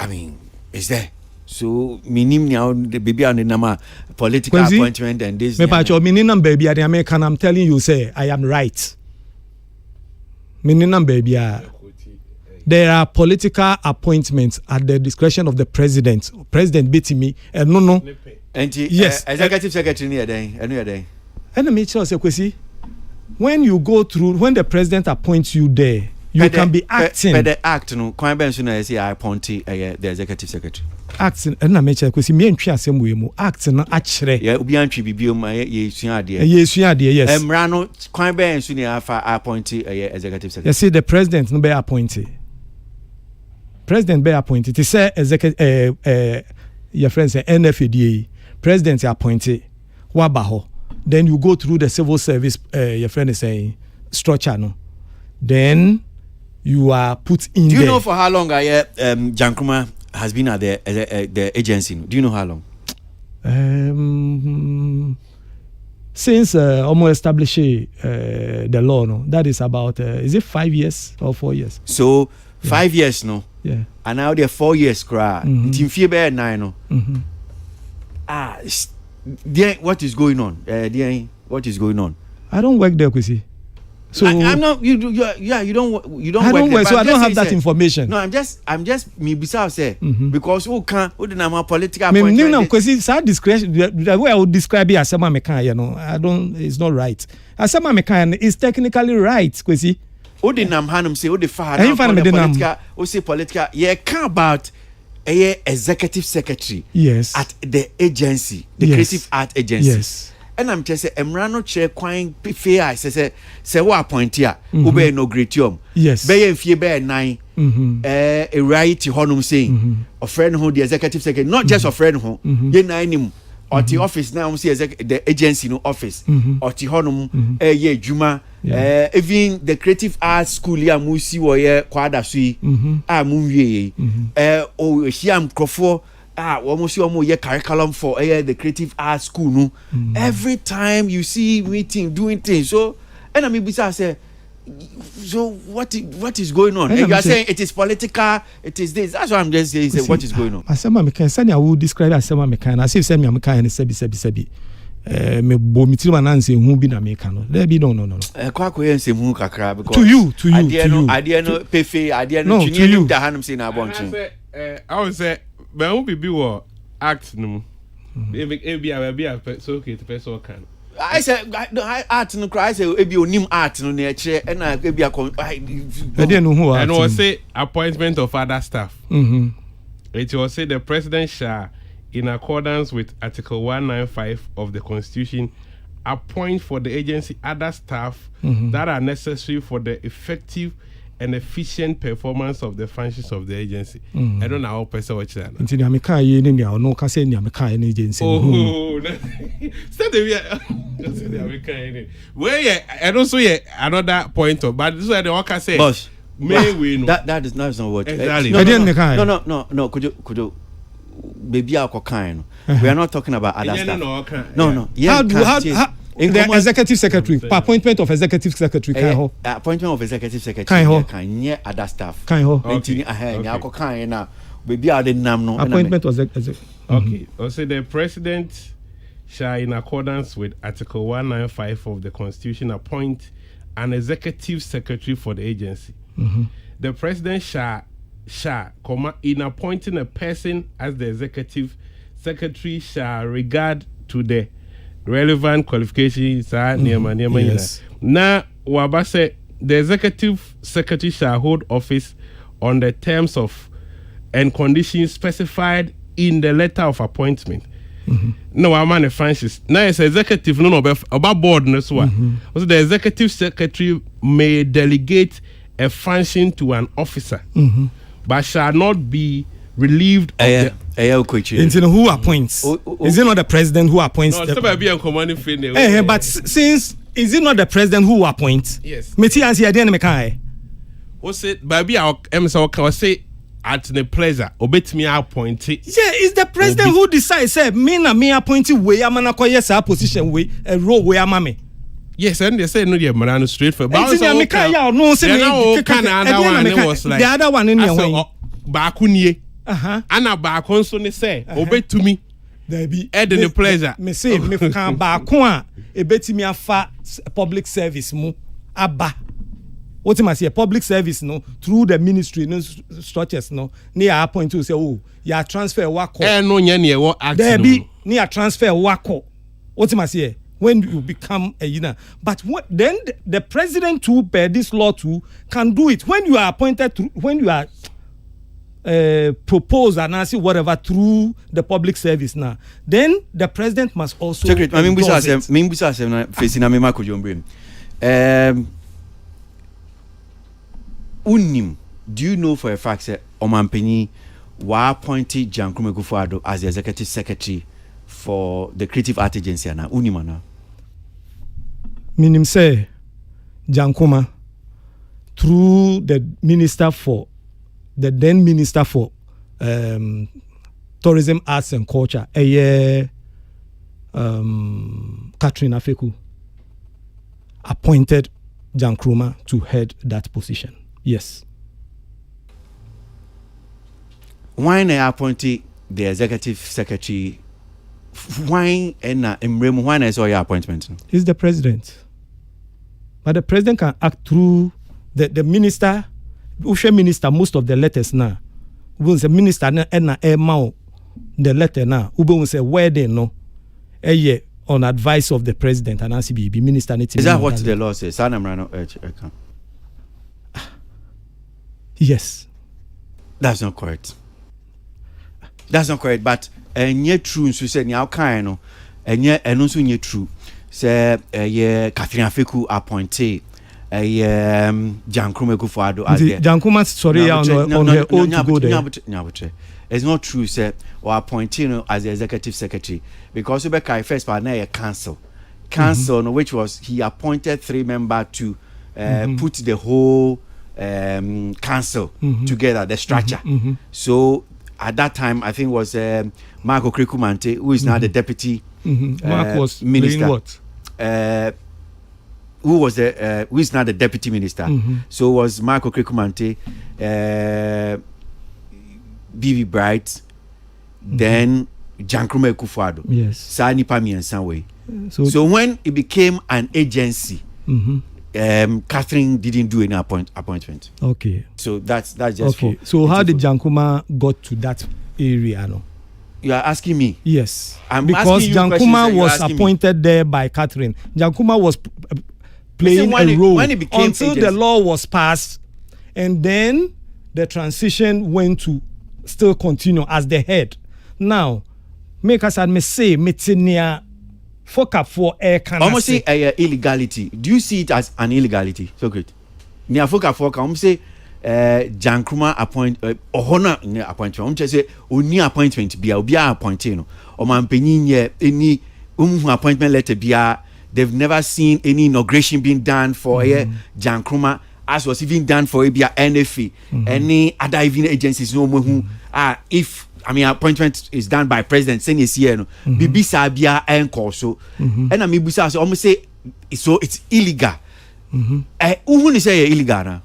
mean, is there? So minim now the baby on the nama political Kwasi? Appointment and this. Me pacho minim baby at the American. I'm telling you, say I am right. Baby, there are political appointments at the discretion of the president. President beating me, no. And yes, executive secretary near day. And make sure say Kwasi, when you go through, when the president appoints you there, you can be acting. But the act no, quite ben soon as I appoint the executive secretary. Acting, and I make sure Kwasi me ntwi asem we mu acting na achre. Yeah, obi antwi bibio ma ye sua ade. Ye sua ade, yes. Emra no quite ben soon afa appoint executive secretary. You see the president no be appointed. President be appointed. He say executive your friend say NFADA. President appointed. Wabaho. Then you go through the civil service your friend is saying structure no. Then you are put in there. Do you know for how long Jankruma has been at the agency? Do you know how long? Since almost establishing the law, no, that is about is it 5 years or 4 years? So 5 years, no. Yeah. And now they're 4 years, cry. It's in fear 9, no. what is going on? What is going on? I don't work there, Kwasi. So I'm not. You don't. I don't work there, so I don't have that information. No, I'm just me beside say because who the name political me appointment. No, Kwasi, sad discretion. The way I would describe it as someone mekan, I don't. It's not right. As someone mekan is technically right, Kwasi. Who the name Hanum say? Who the far? Political. Who say political? Yeah, can about a executive secretary. Yes. At the agency, the Creative Art Agency. Yes. And I'm just say Emrano chair quite fair. Say what appoint here? Who be inauguratium? Yes. Be if you be 9. A right honum saying a friend who the executive secretary, not just a friend who ye 9 him or the office now see the agency no office or the honum ye juma. Even the creative arts school ya musi wo ye kwada sui munwie o hiam krofo almost your curriculum for the creative arts school no. Every time you see meeting doing things, so and I mean besides say, so what is going on? And you are saying it is political, it is this. That's what I'm just saying. What is going on? Asema mekan sani I will describe asema mekan. I say me mekan and sebi me bo mitiri ananse hu bi na mekan no. There be no. Kwa yense hu kakra because to you idea no pefe idea no chinye da hanum say na abonchin. I would say but who be wo act no e be a so okay to person can I said art no cry say e be onim art no na kire e na e be and I say appointment of other staff. It will say the president shall, in accordance with Article 195 of the Constitution, appoint for the agency other staff that are necessary for the effective and efficient performance of the functions of the agency. I don't know how person watch that. Until you make a no can say you make an agency. Oh, start the where and also another point of, but this is what the worker say. Boss, may no. That is not what. Exactly. No. Could you baby our kind? We are not talking about other stuff. No. Yeah. How the executive secretary, appointment of executive secretary, appointment of executive secretary, can other staff. Okay. Baby, I didn't know. Appointment of executive. Okay. Also, the president shall, in accordance with Article 195 of the Constitution, appoint an executive secretary for the agency. The president shall, in appointing a person as the executive secretary, shall regard to the relevant qualifications. Yes. Now, Waba said the executive secretary shall hold office on the terms of and conditions specified in the letter of appointment. No, I'm on Francis. Now it's executive, no, about board. Also, the executive secretary may delegate a function to an officer, but shall not be relieved of who appoints? Is it not the president who appoints? No, but since is it not the president who appoints? Yes. Meti ansi ade na mekai. What's it? Baby, I say at the pleasure. Obetimi appoint. Yeah, it's the president who decides. Say me na me appointed way. I'm na koye sa position way a role way amame. Yes, and they say no, you're man straight for. But the other one in your Bakunye. Anna Bakon ne say obey to me. There be the pleasure. Me say me can Bakon a betimi afa public service mu aba. What you must say public service no through the ministry no structures no near appoint to say oh ya transfer wako. No nya what act. There be near transfer wako. What you must say when you become a but what then the president too per this law too can do it when you are appointed to when you are propose and answer whatever through the public service now. Then the president must also. Secret. I mean, facing a memo could Unim. Do you know for a fact that Omampeni wa appointed Jankume Kufuado as the executive secretary for the Creative Art Agency na Unimana? Minim say Jankuma through the minister for the then minister for tourism, arts and culture, Katrina Feku appointed Jan Krumah to head that position. Yes. Why they appointed the executive secretary why and why is all your appointment? He's the president. But the president can act through the minister, Ushe minister, most of the letters now. We say minister na the letter now. We say where they know. On advice of the president and ACB minister. Is that what the law says? Yes. That's not correct. That's not correct. But yet true. So say now kind and yet and also yet true. Say Catherine Afeku appointed Jankruma Kufuado as the Jankruma sorry on her own to go there. It's not true, sir, or appointing as the executive secretary because Rebecca first partner a council, which was he appointed 3 members to put the whole council together, the structure. So at that time, I think it was Marco Krikumante, who is now the deputy Mark was minister. What? Who is now the deputy minister? So it was Marco Krikumante, Bibi Bright, then Jankruma Kufuado. Yes. Sani Pami and Sanway. So when it became an agency, Catherine didn't do any appointment. Okay. So that's just okay. So how did Jankruma got to that area? No? You are asking me? Yes. Because Jankruma was appointed there by Catherine. Jankruma was playing a role until the law was passed, and then the transition went to still continue as the head. Now, make us admit say metenia fuck for air can almost say illegality. Do you see it as an illegality? So great. Nia fuck for can say Jankruma appoint ohona appointment. Say oni appointment bia obi appointing no. O man penyin ye any appointment letter bia. They've never seen any inauguration being done for Jankruma, as was even done for ABA NFA, any other even agencies. No more if appointment is done by president, saying is here, no, Bibi Sabia and Corso, and I mean, so almost say so it's illegal. Who is say illegal?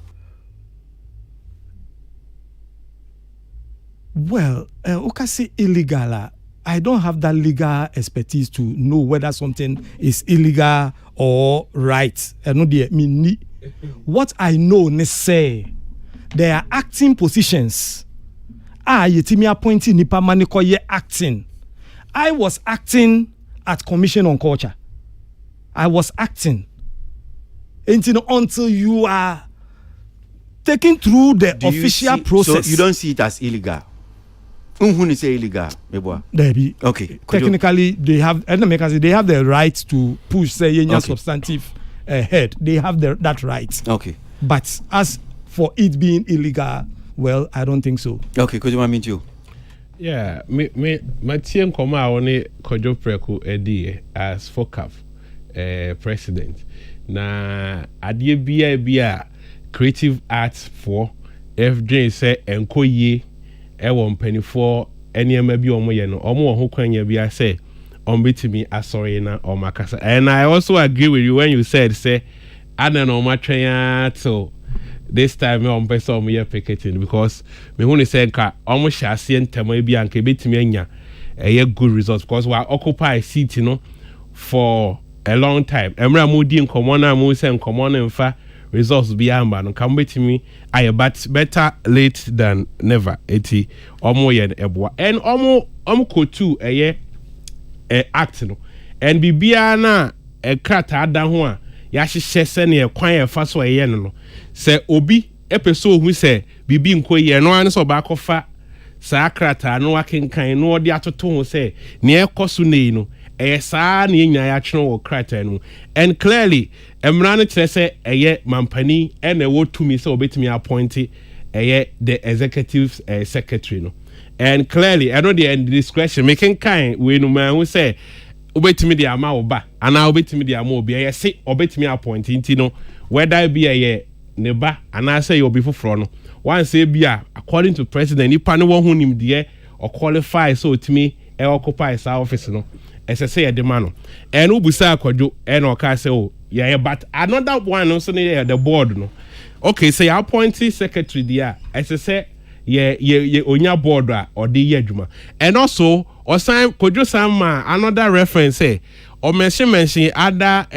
Well, okay, say illegal. I don't have that legal expertise to know whether something is illegal or right. I know what I know is say there are acting positions. Yetimi appointing nipa maniko ye acting. I was acting at Commission on Culture. I was acting until you are taken through the official process. So you don't see it as illegal. Who say illegal? Okay. Technically, they have the right to push substantive head. They have that right. Okay. But as for it being illegal, well, I don't think so. Okay. Could you want me to? Yeah. My team come out on Kojo Preku Edi as FOCAF president. Na adie bia creative arts for FJ say enkoye. Ewo mpanifo enema bi omo ye no omo ho kwanya bi ase ombetimi asori na omakasa. And I also agree with you when you said say ana no matwen till this time me ompese omo ye picketing because me hu ni say nka omo hya ase ntama bi anka betimi anya good results because we occupy seat no for a long time. Emra mo di nkomo na mo say nkomo na mfa results be amba no come with me but better late than never eti omo ye eboa and omo ko tu act no and bibia na krata ada ho a ya hyehye se ne kwan e fa so no se obi epeso hu se bibi nkoye no an so ba kofa sa krata no akenkan no odi atoto ho se ne ekoso nei no saa na enya ya twene wo krata no and clearly emra no kire se mampani and wo tumi se obetimi appoint the executive secretary no and clearly I know the discretion making kind we no man who say obetimi the ama oba ana obetimi the ama obi say obetimi appoint nti no whether be ne ba ana say obi foforo no one say bia according to president nipa ne wo hunim de or qualify so otimi occupy sa office no say a demand and ubusa akwadwo and oka say oh yeah but another one also near the board no okay say appointee secretary there say yeah onya board or the adwuma and also osan kojo sama another reference say or mention other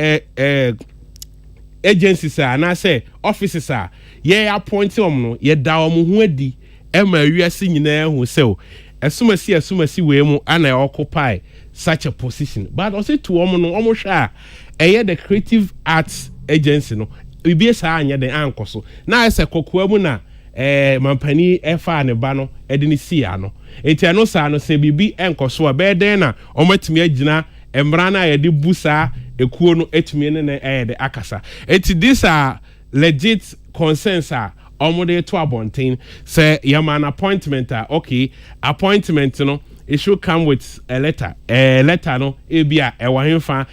agencies and I say offices are ye appoint no ye da ho adi e ma wiase nyina hu se asumasi we mu ana occupy such a position but also to no hwa the creative arts agency no bibi sa anya den ankoso na ese kokoa mu na mampani efa ne ba no edini sia no enti ano sa no se bibi enkoso a be den na omatimi agina emra na ye de busa ekuo no etimi ne de akasa enti these are legit concerns are omode to abontain say yaman appointment okay appointment no it should come with a letter no ebia ewa hemfa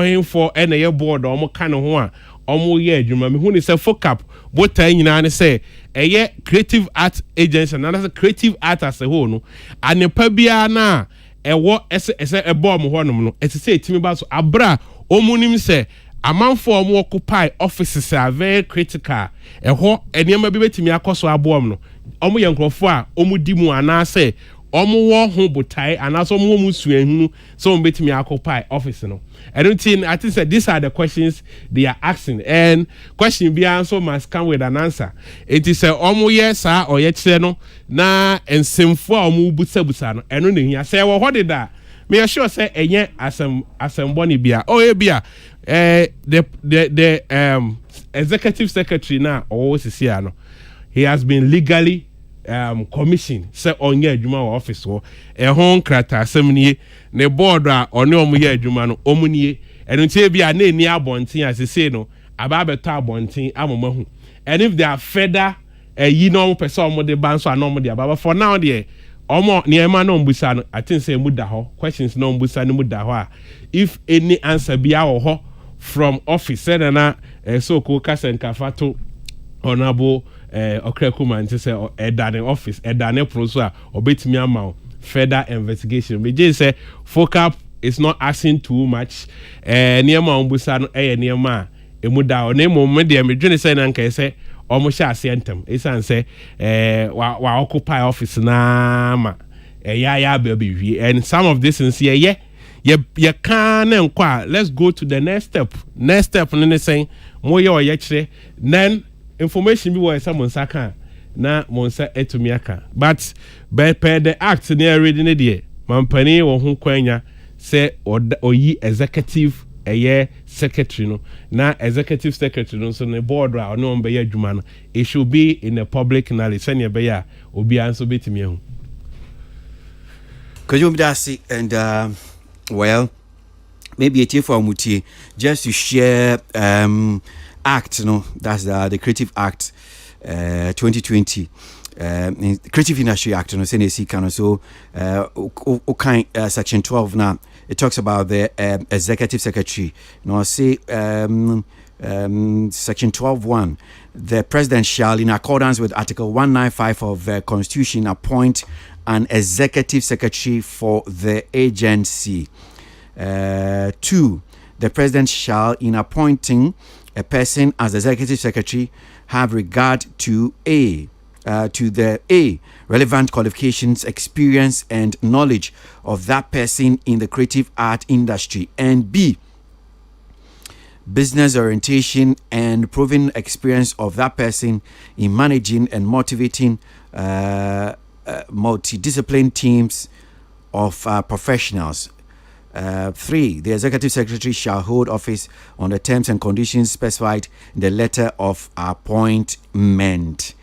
him for na ye board omo ka ne ho a omo ye adwuma me hu ni say focap botan nyina ne say creative art agency and that's creative art as a whole no anepa bia na ewo ese ebo mo ho no ese say timi ba so abra omunim say amanfo omo occupy offices are very critical eho enema bi betimi akoso aboom no omo ye nkrofo a omo di mu ana say omo wo ho botai ana so omo mu suahunu so omo betimi occupy office no I don't think I think that these are the questions they are asking and question be answer must come with an answer. It is a omo yes or yet no na ensemfo omo busa no eno ne hia say wo did that me sure say enye asemboni bia oh bia the executive secretary na sisi no he has been legally commission say onye adwuma wa office wo ehon krata asemnie ne board a one omuye adwuma no omunie eno tie bia na eni abonten asese no aba beto abonten amomahu and if they are further yi no person omo de banso anom de aba for now there omo niema no mbusa no I think say muda ho questions no mbusa no muda ho a if any answer bia wo ho from office say na so ko kasenka fato honorable okrekuma nti say edane office edane proso a obetimi ama further investigation me just say focap is not asking too much niema ombusa no niema emuda o na mo de me dwene say na nka say omo sha asentem esan say wa occupy office na ma ya be wi and some of this is you can enquire. Let's go to the next step no saying mo ye o ye kire then information bi wo someone saka na monsa etumiaka but per the act near reading it mampani wo ho kwanya say oyi executive secretary no na executive secretary no so ne board ra no be ya adwuma no it should be in a public knowledge senior be ya obi anso betimi hu Kajumdasi and well maybe a tea for muti just to share act no that's the creative act 2020 creative industry act no say see can so section 12 now it talks about the executive secretary no say section 12(1) the president shall in accordance with article 195 of the constitution appoint an executive secretary for the agency. 2, the president shall in appointing a person as executive secretary have regard to the relevant qualifications, experience and knowledge of that person in the creative art industry, and B, business orientation and proven experience of that person in managing and motivating multidisciplinary teams of professionals. 3, the executive secretary shall hold office on the terms and conditions specified in the letter of appointment.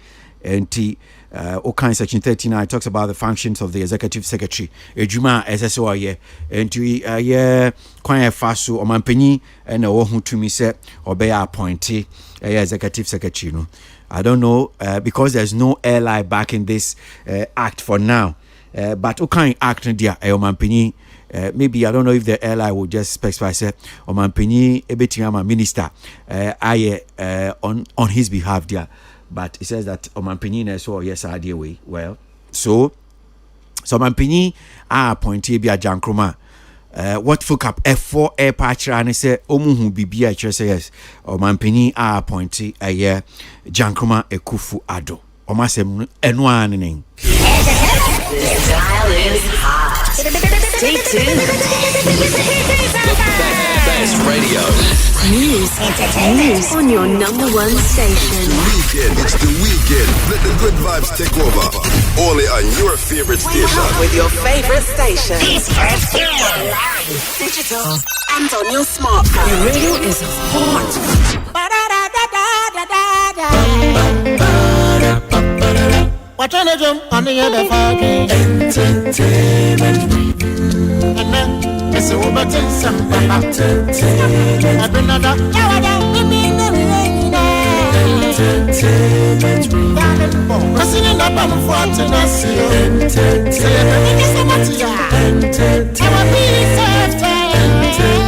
And section 39 talks about the functions of the executive secretary. Ejuma SSO and to quite fast so omanpenyi and who to me say obey appointee executive secretary. No, I don't know because there's no ally back in this act for now. But okay act there omanpenyi. Maybe I don't know if the ally will just specify say omanpenyi ebetiama minister on his behalf there. But it says that omanpenyi so yes idea way. Well, so omanpenyi appointee bia jankroma. What fuck up F4 air patch and say omuhu bibia say yes omanpenyi appointee Jankroma Ekufu Ado omasem enwa nene This dial is hot. Stay tuned. Best radio. News on your number one station. Weekend, it's the weekend. Let the good vibes take over. Only on your favorite station. With your favorite station. Digital and on your smartphone. Your radio is hot. Watching a jump on the other fucking entertainment review. And then it's over to some entertainment. I've been another entertainment review. I'm singing up on what to not see. Entertainment. Entertainment review.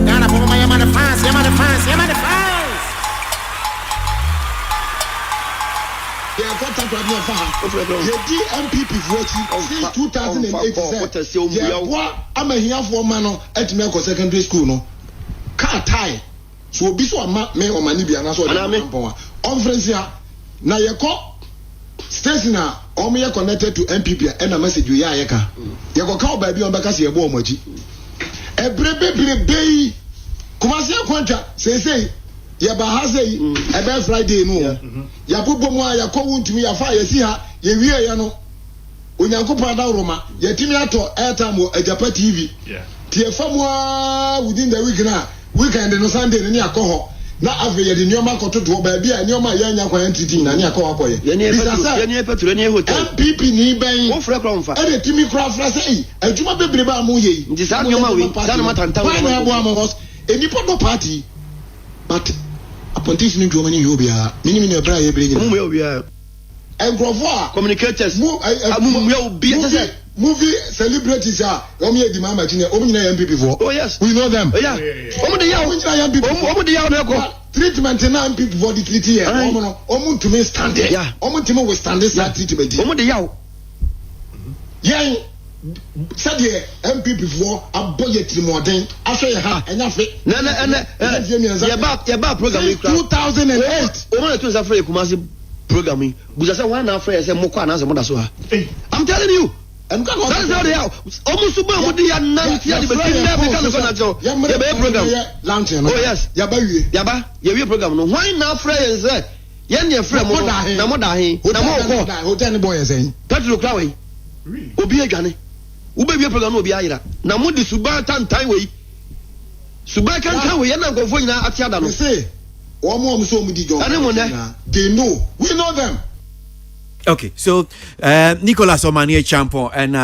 Now I'm on the fans, I'm on the fans, I'm on the fans. Yedi MPP voting since 2008 say yeboa amahiafo ma no etime akọ secondary school no car tie so obi so ama me o mani bia na so on conference ya na yekọ station na o me connected to MPP and a message we ya ka yekọ ka oba bi on beka se yebo o maji ebrebe Kwasi akwanta say yeba ha say ebe Friday no yabobo mu a yakọ wuntumi yafa yesi ha ye wie ya no onyankopon da roma yetimi ato airtime o Ajapa TV tie famwa within the week na weekend no Sunday ni akọ na ave ye de nyoma kototo ba bia nyoma ya nya kwa entity na ni akọ akoye ye ni petro ni hotel MPP ni ben wo frɛ kronfa e de timi kra fra say adwuma bebre ba mu ye nti sa nyoma we sa no matanta wo na abo amos enipo do party but appointees ni Germany yobia mini na bra ye brenya mu yobia engrofo a communicators mu yobia movie celebrities a o me di mama chine o nyina MPP for oh yes we know them oh yeah o de yawo o de yawo na ko treatment na MPP for the treaty here o mu to me stand there o mu to me stand there treatment o de yawo yen said MPP for aboye trimodin aso ye ha enyafe ya ba program 2008 o ma to say for Kumasi program yi buza say one na say moko anase mo da so ha I'm telling you and that's how they are almost ba mo dia nanti ya de be never can go na ya be program launch no oh yes ya ba wie program no why na afre ye say ye ne afre mo na mo da he na mo ko hotel ni boy ye say petro kra we obi adwane ube wie program no obi ayira na mo di suba tantan we suba kan we ye na nkofo nyina ati ada no say omo so mu di jo they know we know them. Okay, so Nicholas Omanie Champon and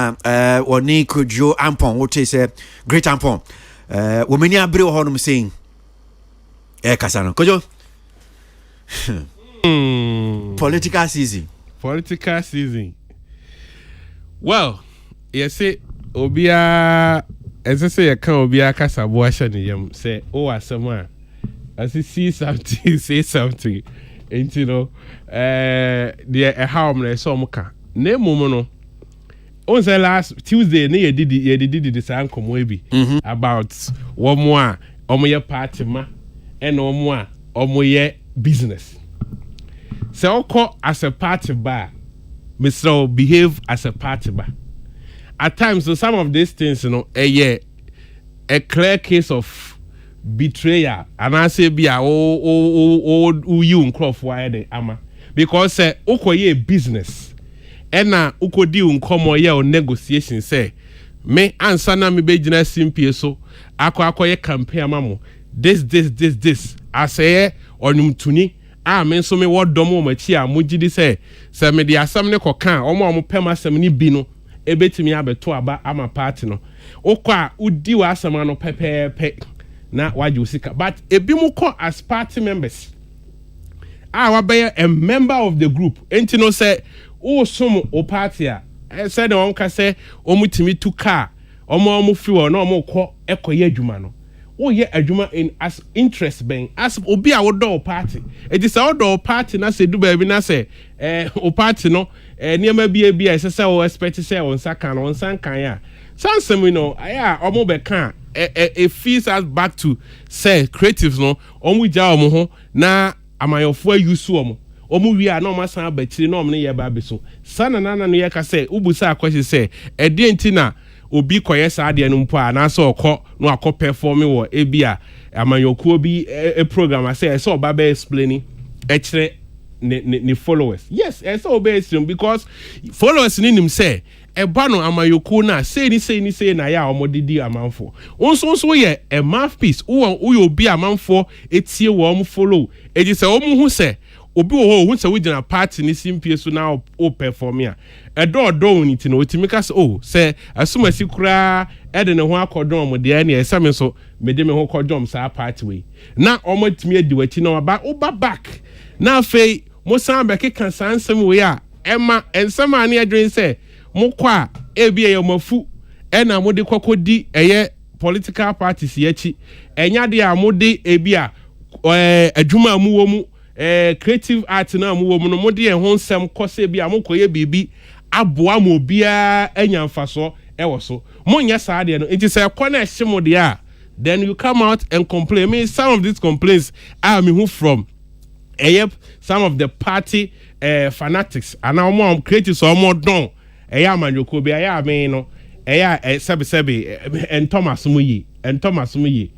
Oni Kujo Ampon, what is a great Ampon. Womania Brio Honum saying, Casano, Kojo. Political season. Political season. Well, you say, Obia, as I say, I can't be a Casabuashan, say, oh, as someone, as he sees something, say something. And you know, the harmless somuka. Ne momono. On the last Tuesday, ne did the same come about 1 more omoye party ma and 1 more omoye business. So call as a party bar, Mr. behave as a party bar. At times, so some of these things, you know, a clear case of betrayal and I say be a you uncroft de ama because ukoye business and na ukodi unkomo ye on negotiation say me answer na me be gina simpie so akoye campaign amamo this I say onum tuni me so me wodomo machi a mugidi say me de asam ne kokan omo pem asam ni bi no ebetimi abeto aba ama party no ukwa udi wa asam no pepepe na waje usika but ebimuko as party members wabe a member of the group enti no say o som o party a said on ka say omutimi tu car omo fi wo na omo kọ ekoye adwuma no o ye adwuma in as interest ben as obi a wodo party it is a wodo party na say du ba bi na say o party no niam bia say o expect say on sakan on sankan ya sansem you know aya omo be kan it feeds us back to say creatives no omu ja omo ho na amayofo ayusu omu wi a na oma san abachiri na omne ye ba beso sana nana no ye ka say ubusa question say e de ntina obi koye sa de no mpo a na so okọ no akọ perform wo ebia amanyokuo bi program say so oba be explaining ekire ni followers yes so obe explain because followers ni nim say eba no amanyokuo na say ni na ya omodidi amanfo onso ye a mouthpiece wo obi amanfo etie wo om follow eji say omu hu say obi wo hu say we gina party ni simpie so na o perform ya edo ni ti no otimika say say asumasi kura ede ne ho akodon mo de na esame so mede me ho kodom sa party we na omotimi adi wachi na oba back na afei mo san be keka sansem we a ema ensema na adwen say mo kwa ebia ye mafu ena mo de kokodi eye political parties yechi enya de a mo de ebia adwuma mu wo mu creative art na mu wo mu no mo de ho nsem kose bia mo koye bibi aboa mo bia enya mfaso ewo so mo nya saa de no nti say kona ehye de a then you come out and complain. I mean, some of these complaints are who from some of the party fanatics and now more creative so more done manjoko be I mean no sebi and Thomas Muyi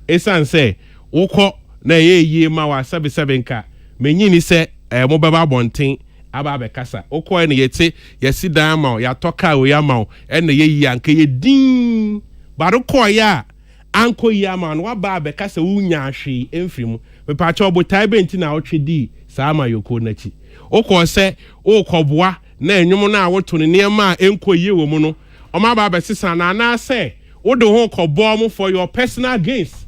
esan say woko na ye ma wa sebi nka menyini say mo baba bonten aba be kasa woko na yete yesi dan ma ya toka we ya ma en na ye anka ye din baroko ya anko ya ma no aba be kasa unya hwe emfirimu me pa cha obotai benti na otwedi saa ma yoko nachi woko say wokoboa na enwum na awoto ne niam enko yie wo mu no oma ba besisa na na say wo de ho kobo mu for your personal gains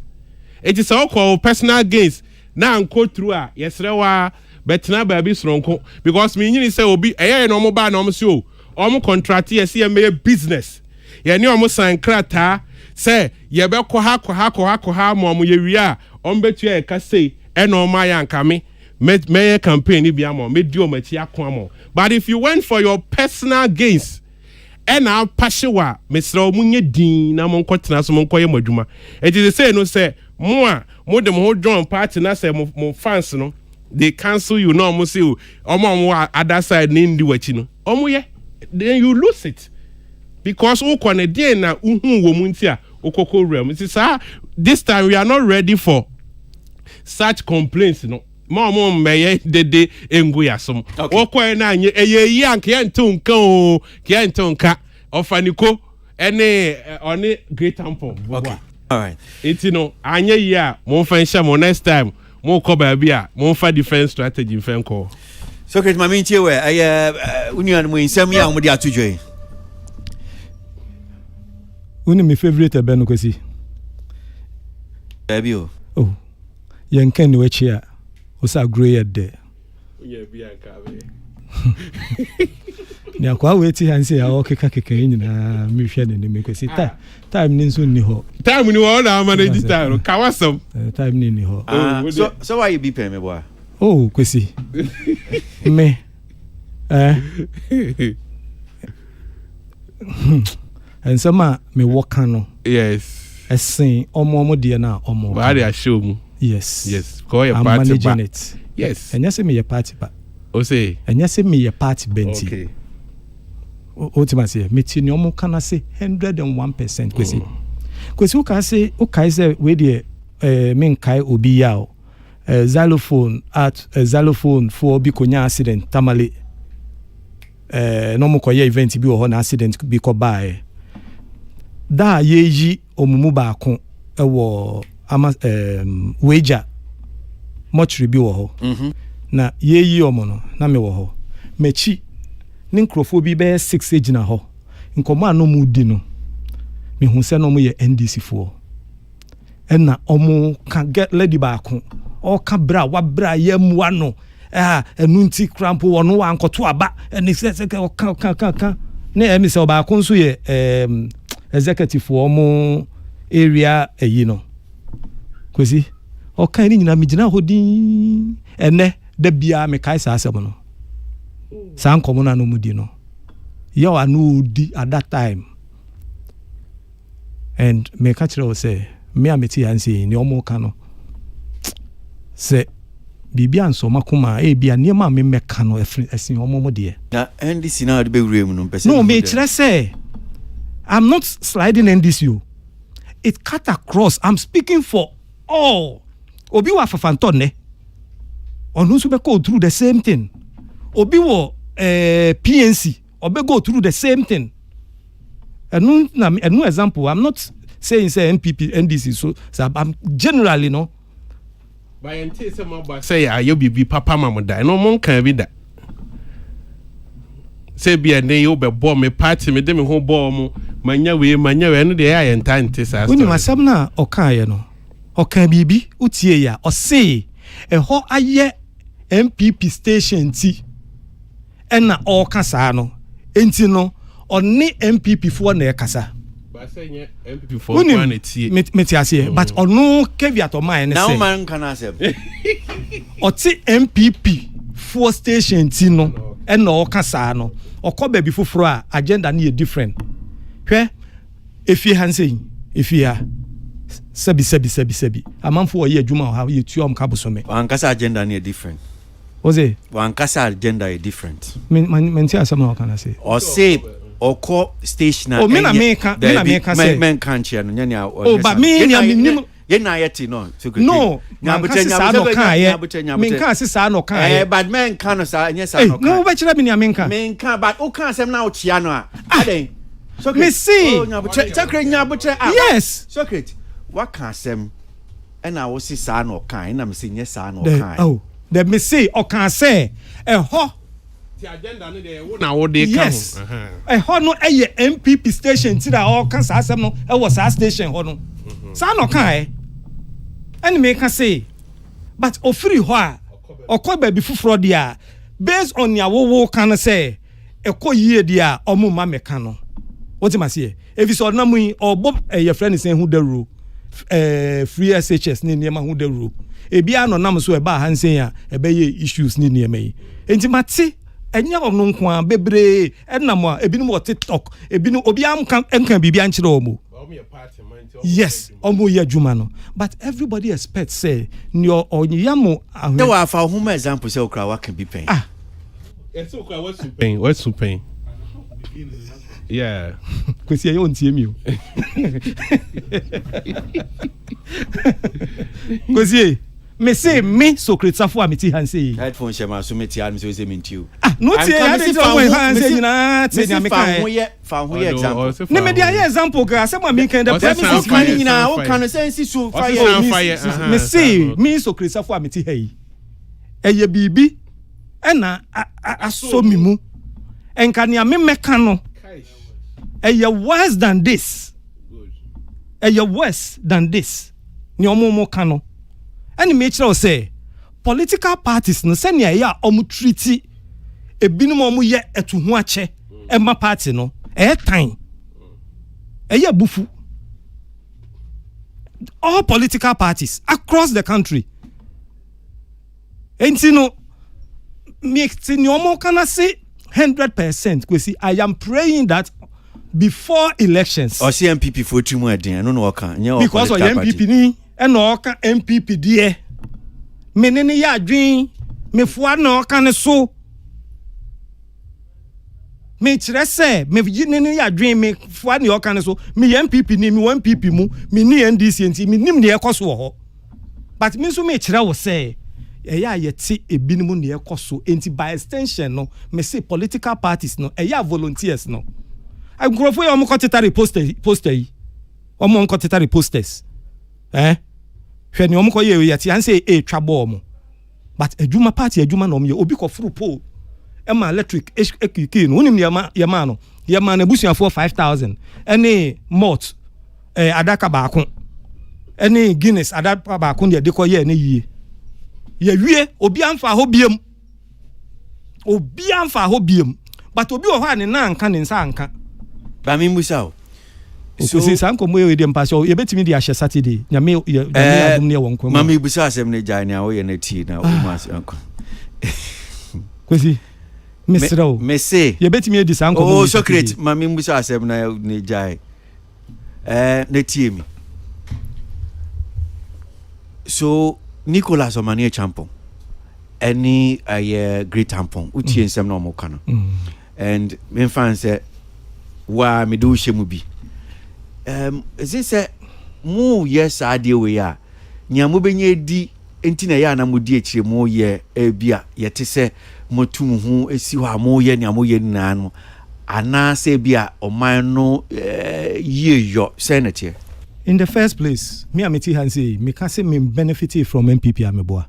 it is all personal gains na anko through a yesrewa betina ba bi sronko because me nyini say obi eye no mo ba na mo se o mo contract yes ye me business ye ni o mo san krata say ye be ko ha mo ye wi a o mbetu e ka say e no ma ya nka me campaign bi amo me di o machi akon amo but if you went for your personal gains and now pashewa mesra omunye din na mo nkotena so mo nkoye madwuma it is say no say mo dem ho join party na say mo fans no they cancel you no mo say omo other side ni ndi wachi no omo ye then you lose it because o kone dey na uhun wo mu ntia okoko realm it is this time we are not ready for such complaints no mo meye dede enguya som okwa na anye eyi anke yentonka o ke yentonka ofaniko ene oni great tampon okay all right it no anye yi a mo fa nhya mo next time mo ko ba bia mo fa different strategy mfenko so great mami ntie we union mo insam ya mo di atudwe uni my favorite ebenu Kwasi ebio yenken ni wechi a osa grow there ye bia ka be ni akwa weti hanse ya okeka nyina mi hwe ne me Kwasi time ni nso ni ho time ni wo na manage time kawasam time ni ho so why you be pay me boy Kwasi me and some me work no yes esen omo de na omo ba dey show mu yes call your party managing it yes and yes me your party ba say and yes me your party benti okay ultima say me ti ni omo kana say 101% Kwasi o kai say we dey me kai obi ya o xylophone for obi konya accident tamale no mo koye event bi wo na accident bi ko bae da yeji omumu ba ko ewo wager mortuary bi wo ho na yeyi omo no na me wo ho mechi ni nkrofo bi be 6 age na ho nkomo anu mu di no me hu se no mo ye NDC fo na omo ka get lady ba ko o ka bra wa bra yam wa no enu nti cramp wono wa nkoto aba eni se ka na emi se ba ko nso ye executive omo area eyi no Kwasi o kan ni nyina me gina hodin ene da bia me kai sa asem no san komo na no mudi no ye wa no di at that time and me ka kire o say me ameti hansi ni omo ka no se bibia nso makoma bia niema me meka no esin omomo de na NDC na de be wure mu no person no me kire say I'm not sliding NDC. It cut across. I'm speaking for all. Obi wa fafanton ne. Onu so be go through the same thing. Obi wo PNC. Obi go through the same thing. And no example. I'm not saying say NPP NDC so I'm generally no. By until some say you be papa mama die. No mon can be that. Say be a ne you be bomb me party me dem ho bomb manya we no dey aye ntante sa. Woni masam na okaye no. Okan bibi utie ya o say ho aye MPP station ti ena o kasa no enti no oni MPP fo na e kasa. Ba say nye MPP fo kwa na tie. Meti ase but onu caveat o man ne say. Now man can accept. O ti MPP fo station ti no ena o kasa no. Okoba bi foforo a agenda na different. Hwe efie hansen efie sebi amanfo wo ye adwuma ha ye tuom kabosome wankasa agenda na different oze wankasa agenda is different men tia asem na kana say o say oko station na me na meka say men kan chia no nya na o ba me nya minim ye na yeti no no nya no kan ye men kan se sa no kan ye but men kan no sa nya sa no kan no ba kira me nya men kan but o kan asem na o chia no a aden me see yes Socrates what can asem and I was sa no kan na me say nya sa no kan oh the me say o kan say ho the agenda no dey wo na wo dey kan ho no eye MPP station ti da o kan sa asem no e wo sa station ho no sa no kan and me can say but ofiri ho a okoba bi fufuro dia based on ya wo kan say e ko yie dia omo ma me kan no what you must say if you saw na mu obo your friend is saying who the rule free SHS ni niema who the rule e bia no nam so e ba hansen a e be ye issues ni niema yi enti mate enya ono nko a bebre enam a ebinim o TikTok ebinim obi am kan bibia nkyere omo yes omo ye adwuma no but everybody expects say ni onyamo ahwe no afa home example say okra wa can be pain it's okay what's pain yeah Kwasi ayo ntie mi o Kwasi me say me Socrates afo amiti han say headphone shema so meti an so say mentiu no tie ya dey say han say nyina tie nya me kan fa ho ye example ne me dey example ka say me kan the premises kan nyina o kan say si so fire me say me Socrates afo amiti hey eye bibi ena aso mi mu enka ne me meka no worse than this. Worse than this. Ni omo kano. Any major say political parties no send ya treaty e binum omo ye etu ho ache e ma party no time. Ya bufu. All political parties across the country. Enti no me ni omo kana say 100% Kwasi I am praying that before elections or see MPP for three more den no kan because of MPP ni e no kan MPP die menene ya adwen me foa no kan so me kire se me nene ya adwen me foa ne kan so me MPP ni me MPP mu me ni NDC enti me nim ne ekoso ho but me so me kire wo se eya yeti ebinim ne ekoso enti by extension no me say political parties no eya volunteers no I grow for your contemporary poster yi. Omo contemporary posters. Hwe ni omo ko ye yati an say twabo omo. But adwuma party adwuma no omo ye obi ko furu pole. Ema electric ekiki no unim ye ma no. Ye ma na busuafo 5000. Any malt adaka baako. Any Guinness adaka baako de ko ye na yie. Ye wie obi amfa ho biem. Obi amfa ho biem. But obi o ho ne na anka ne nsa anka. Ba mi musa so say sanko mo ye dem pass o ye betimi di ahye Saturday nyame adum ne won kwa ma mi busa asem ne jai ne a wo ye na ti na o mas anko Kwasi mesrao me say ye betimi di sanko oh Socrates ma mi busa asem na ne jai ne ti mi so Nicolas Omanie Champon any great tampon utie nsem na omoka no and me fan say wa me do shemu bi is it say mu yes ade we ya nya mo benye di enti na ya na mo di akire mo ye bia yete se motum hu esi ho mo ye nya mo ye na no ana se bia oman no ye yo senator. In the first place, me ameti han say me can say me benefit from MPP ameboa.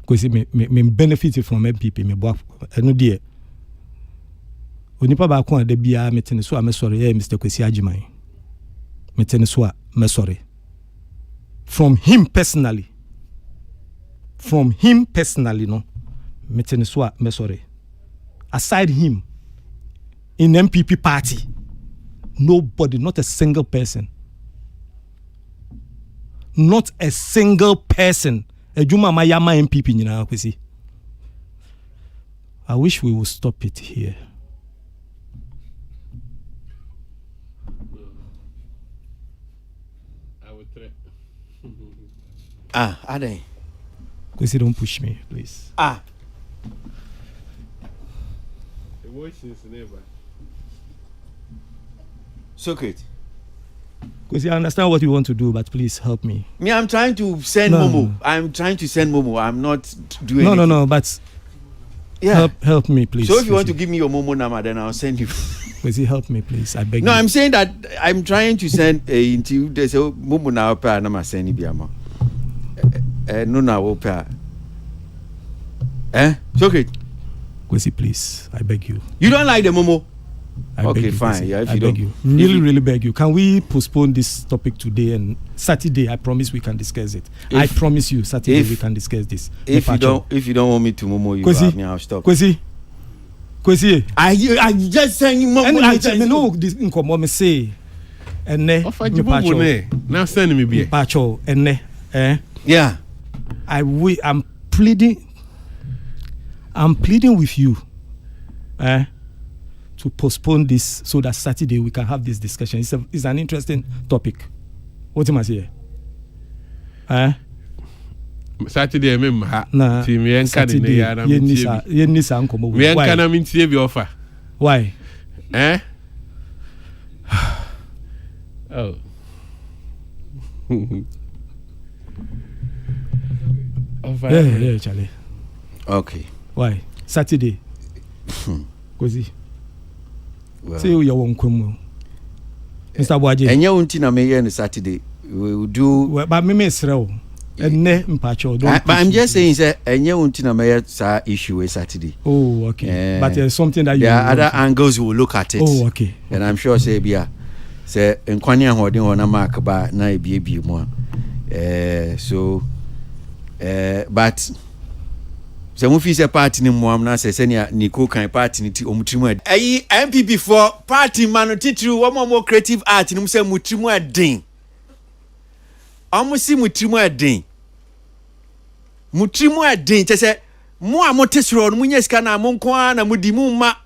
Because me benefit from MPP me boa eno de. Onipa ba ko ade bia metene so am sorry Mr. Kwasi Ajiman. Metene so am sorry. From him personally no. Metene so am sorry. Aside him in MPP party, nobody, not a single person. Not a single person. Ejuma mayama MPP nyina kwesi. I wish we would stop it here. I would try. Ade. Kwesi, don't push me, please. The voice is never. Socrates. Because I understand what you want to do, but please help me. Me, I'm trying to send Momo. I'm trying to send Momo. I'm not doing anything. No, but help me, please. So if you want to give me your Momo number, then I'll send you. Because help me, please. I beg you. No, I'm saying that I'm trying to send into there's a Momo now pa na send biama. No na wo pa. Socrates. Kwesi, please. I beg you. You don't like the Momo? Okay, fine. Yeah, if I you beg don't, you. Really beg you. Can we postpone this topic today and Saturday? I promise we can discuss it. I promise you, Saturday we can discuss this. If you don't want me to Momo, you have me. I'll stop. Kwesi, I just saying Momo. I know this incomo me say. Ene. Now send me be. Pacho ene. Yeah. I'm pleading with you. To postpone this so that Saturday we can have this discussion. It's an interesting topic. What am I saying? Saturday me ha. Team Saturday. Yenisa ankomo. We enka me ntie bi offer. Why? Oh. Yeah, Charlie. Okay. Why? Saturday. Kwesi. Well, say you won't come. Mr. Aboagye. And you won't na me here on Saturday. We will do. Well, but me sreo. Ene mpacho. But I'm just saying, sir, and you won't na me sa issue Saturday. Oh, okay. But there's something that you. There are other angles we will look at it. Oh, okay. And I'm sure say bia. Say enkwanya holding on a mark ba na ebi mo. So but so mo fi say party ni mo am na say senia Nico kan party ni ti omutrimu ayi MPP for party man titru wo mo creative art ni mo say mutrimu adin amusi mutrimu adin che say mo amotesro no munya sika na mo nko na mudi mu ma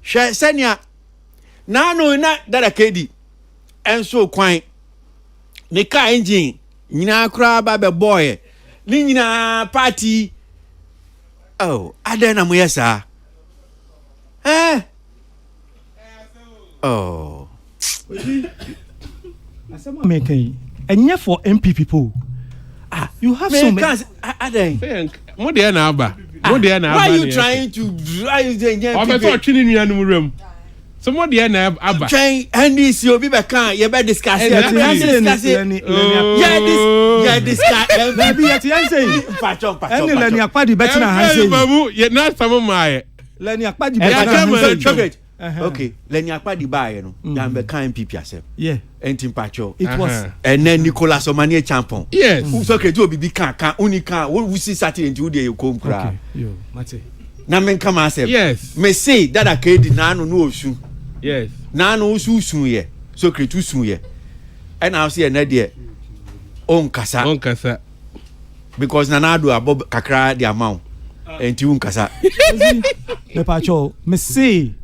hwe senia na no na dada kedi enso kwan ne car engine nyina kra ba be boy ni nyina party. Oh, adena muyasa. Oh. Asema making enya for MP people. You have so many. Aden. Mo de na aba. Why are you trying to drive the engine? Obeto twini nua no rem. So mo de na aba. Trying NDC obi be kan ye be discuss it. Yeah, discuss. Baby yet say. Pacho. Any leni akpadi better na han say. Babu, ye na samo mai. Leni akpadi better na han say. Okay, leni akpadi buy no. Dan be kan MPP asem. Yeah. Enti Pacho. It was. And then Nicolas Omanie champion. Yes. So okay, do obi kan unika. We see Saturday nti we dey come kra. Okay. Yo, mate. Na men come asem. Yes. Me say that akedi na no osu. Yes. Na no osu ye. So cretu sun ye. And I say na there. On kasa. Because Nanado abob kakra the amount. Enti un kasa. Me pacho, me say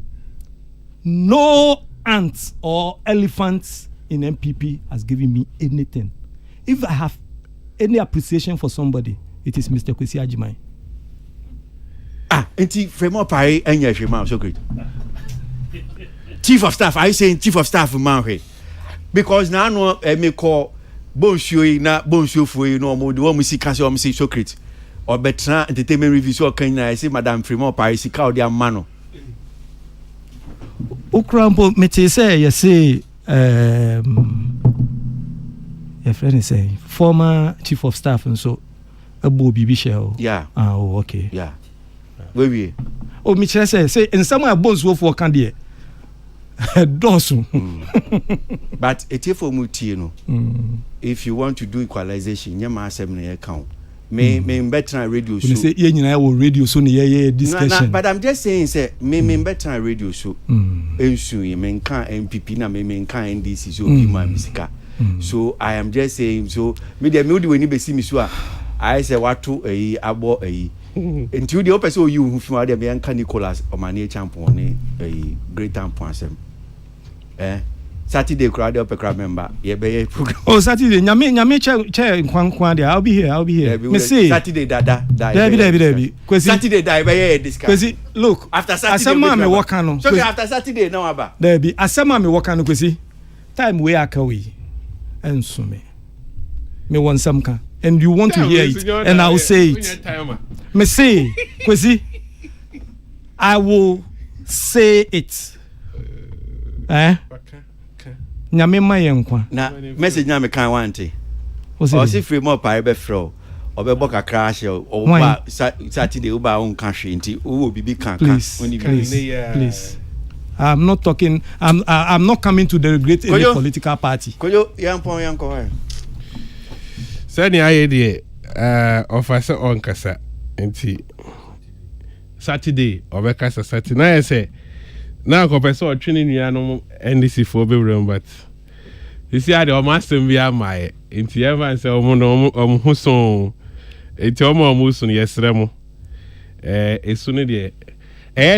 no ants or elephants in MPP has given me anything. If I have any appreciation for somebody, it is Mr. Kwasi Ajiman. enti frame up I enya hwema so great. Chief of staff, I saying chief of staff man hwe. Because now no me call bonsuo na bonsuo fuo no mo de wo mu sika se wo say Socrates or betra entertainment review so kan na say madam Fremont Paris sika o de amma no ukrampo mete say you say your friend is saying former chief of staff and so abo bibi shell yeah okay yeah we oh me say in some bonsuo for kan de dosu but etefo mu tie no if you want to do equalization nyama asem na count me better radio show say ye nyina wo radio so na ye discussion but I'm just saying say me better radio show ensu ye me nka MPP na me nka NDC so bi ma misika so I am just saying so me dey me we ni be si mi so I say watu abo until the person you who from there me nka Nicholas Omani champion ni great champion asem Saturday crowd up a crowd member. Yeah, be program. Oh, Saturday. Nyame che nkwankwan there. I'll be here. Me say Saturday dada. Debi. Saturday die be discuss. Kwesi, look. After Saturday. Asema me work no. So after Saturday now aba. Debi. Asema me work no kwesi. Time we aka we. Enso me. Me want some can. And you want to hear it and I will say it. Me say kwesi. I will say it. Nyame ma yenkwa na message nyame kan wante o si free more pare be fro o be boka crash o ba Saturday o ba on kan hwe nti o bibi kan please I'm not talking I'm not coming to degrade any political party koyo yampon yanko sani aye de officer on kasa nti Saturday o be kasa Saturday na say na ko person o twini nua no NDC for be room but you see how the master be am nti ever say omo ho so enti omo so yesre mo esu ne de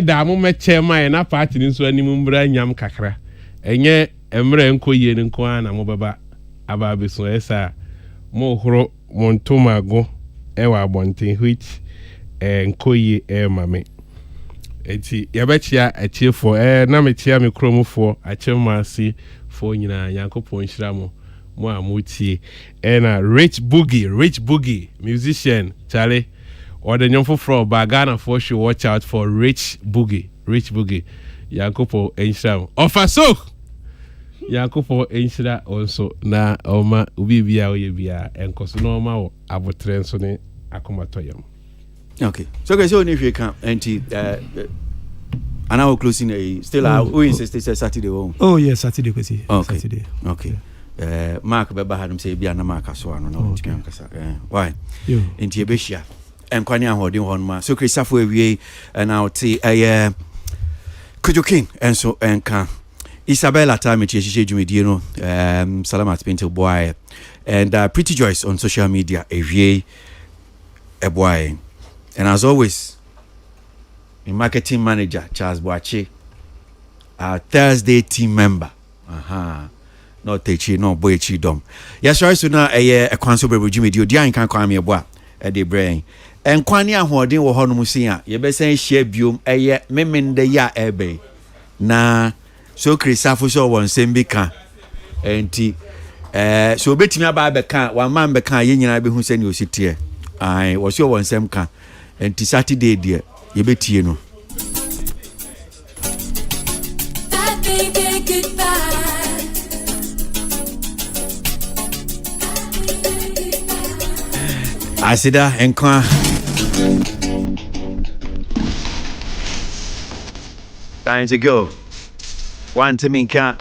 da mo meche mai na party ni so animu mbra nyam kakra enye emre nkoyie ni nko ana mo baba aba be so esa mo horo mo ntomago wa abonten which nkoyie mame eti yabechia achiefo na mechia me kromufo achemasi fo nyina yankopon hira mo amutie na rich boogie musician Charlie or the young for Bagana for should watch out for rich boogie yankopon hira offer so yankopon hira also na oma ubi bia oyebia enkoso no ma wo abotre so ne akomatoyam. Okay. So guys, only if you can anti and now closing still we insist it's Saturday home. Oh yes, Saturday kwesi. Okay. Saturday. Okay. Mark beba hadum say bia na mark so ano na ntimi ankasa. Why? Enti ebehia. Enkwani ahodin hon ma. So Christopher ewie na oti Kujokin enso enka. Isabella time chiche jumedie no Salamat Pinto boy and Pretty Joyce on social media ewie boy. And as always, the marketing manager, Charles Boache, our Thursday team member. Not Techi, no Boechi Dom. Yes, right, so now a council be Jimmy Dio, Dian can call me a boy at the brain. And Kwania Hordin or Honumusia, you be saying share bium, a ye, memen de ya ebe. Na, so Chris Safuso one Sembika. And tea. So bet me about the car, one man becan, yin I be who send you sit here. I was your one same car. And to Saturday, dear, you bet you know. I said that and time to go. Want to make up?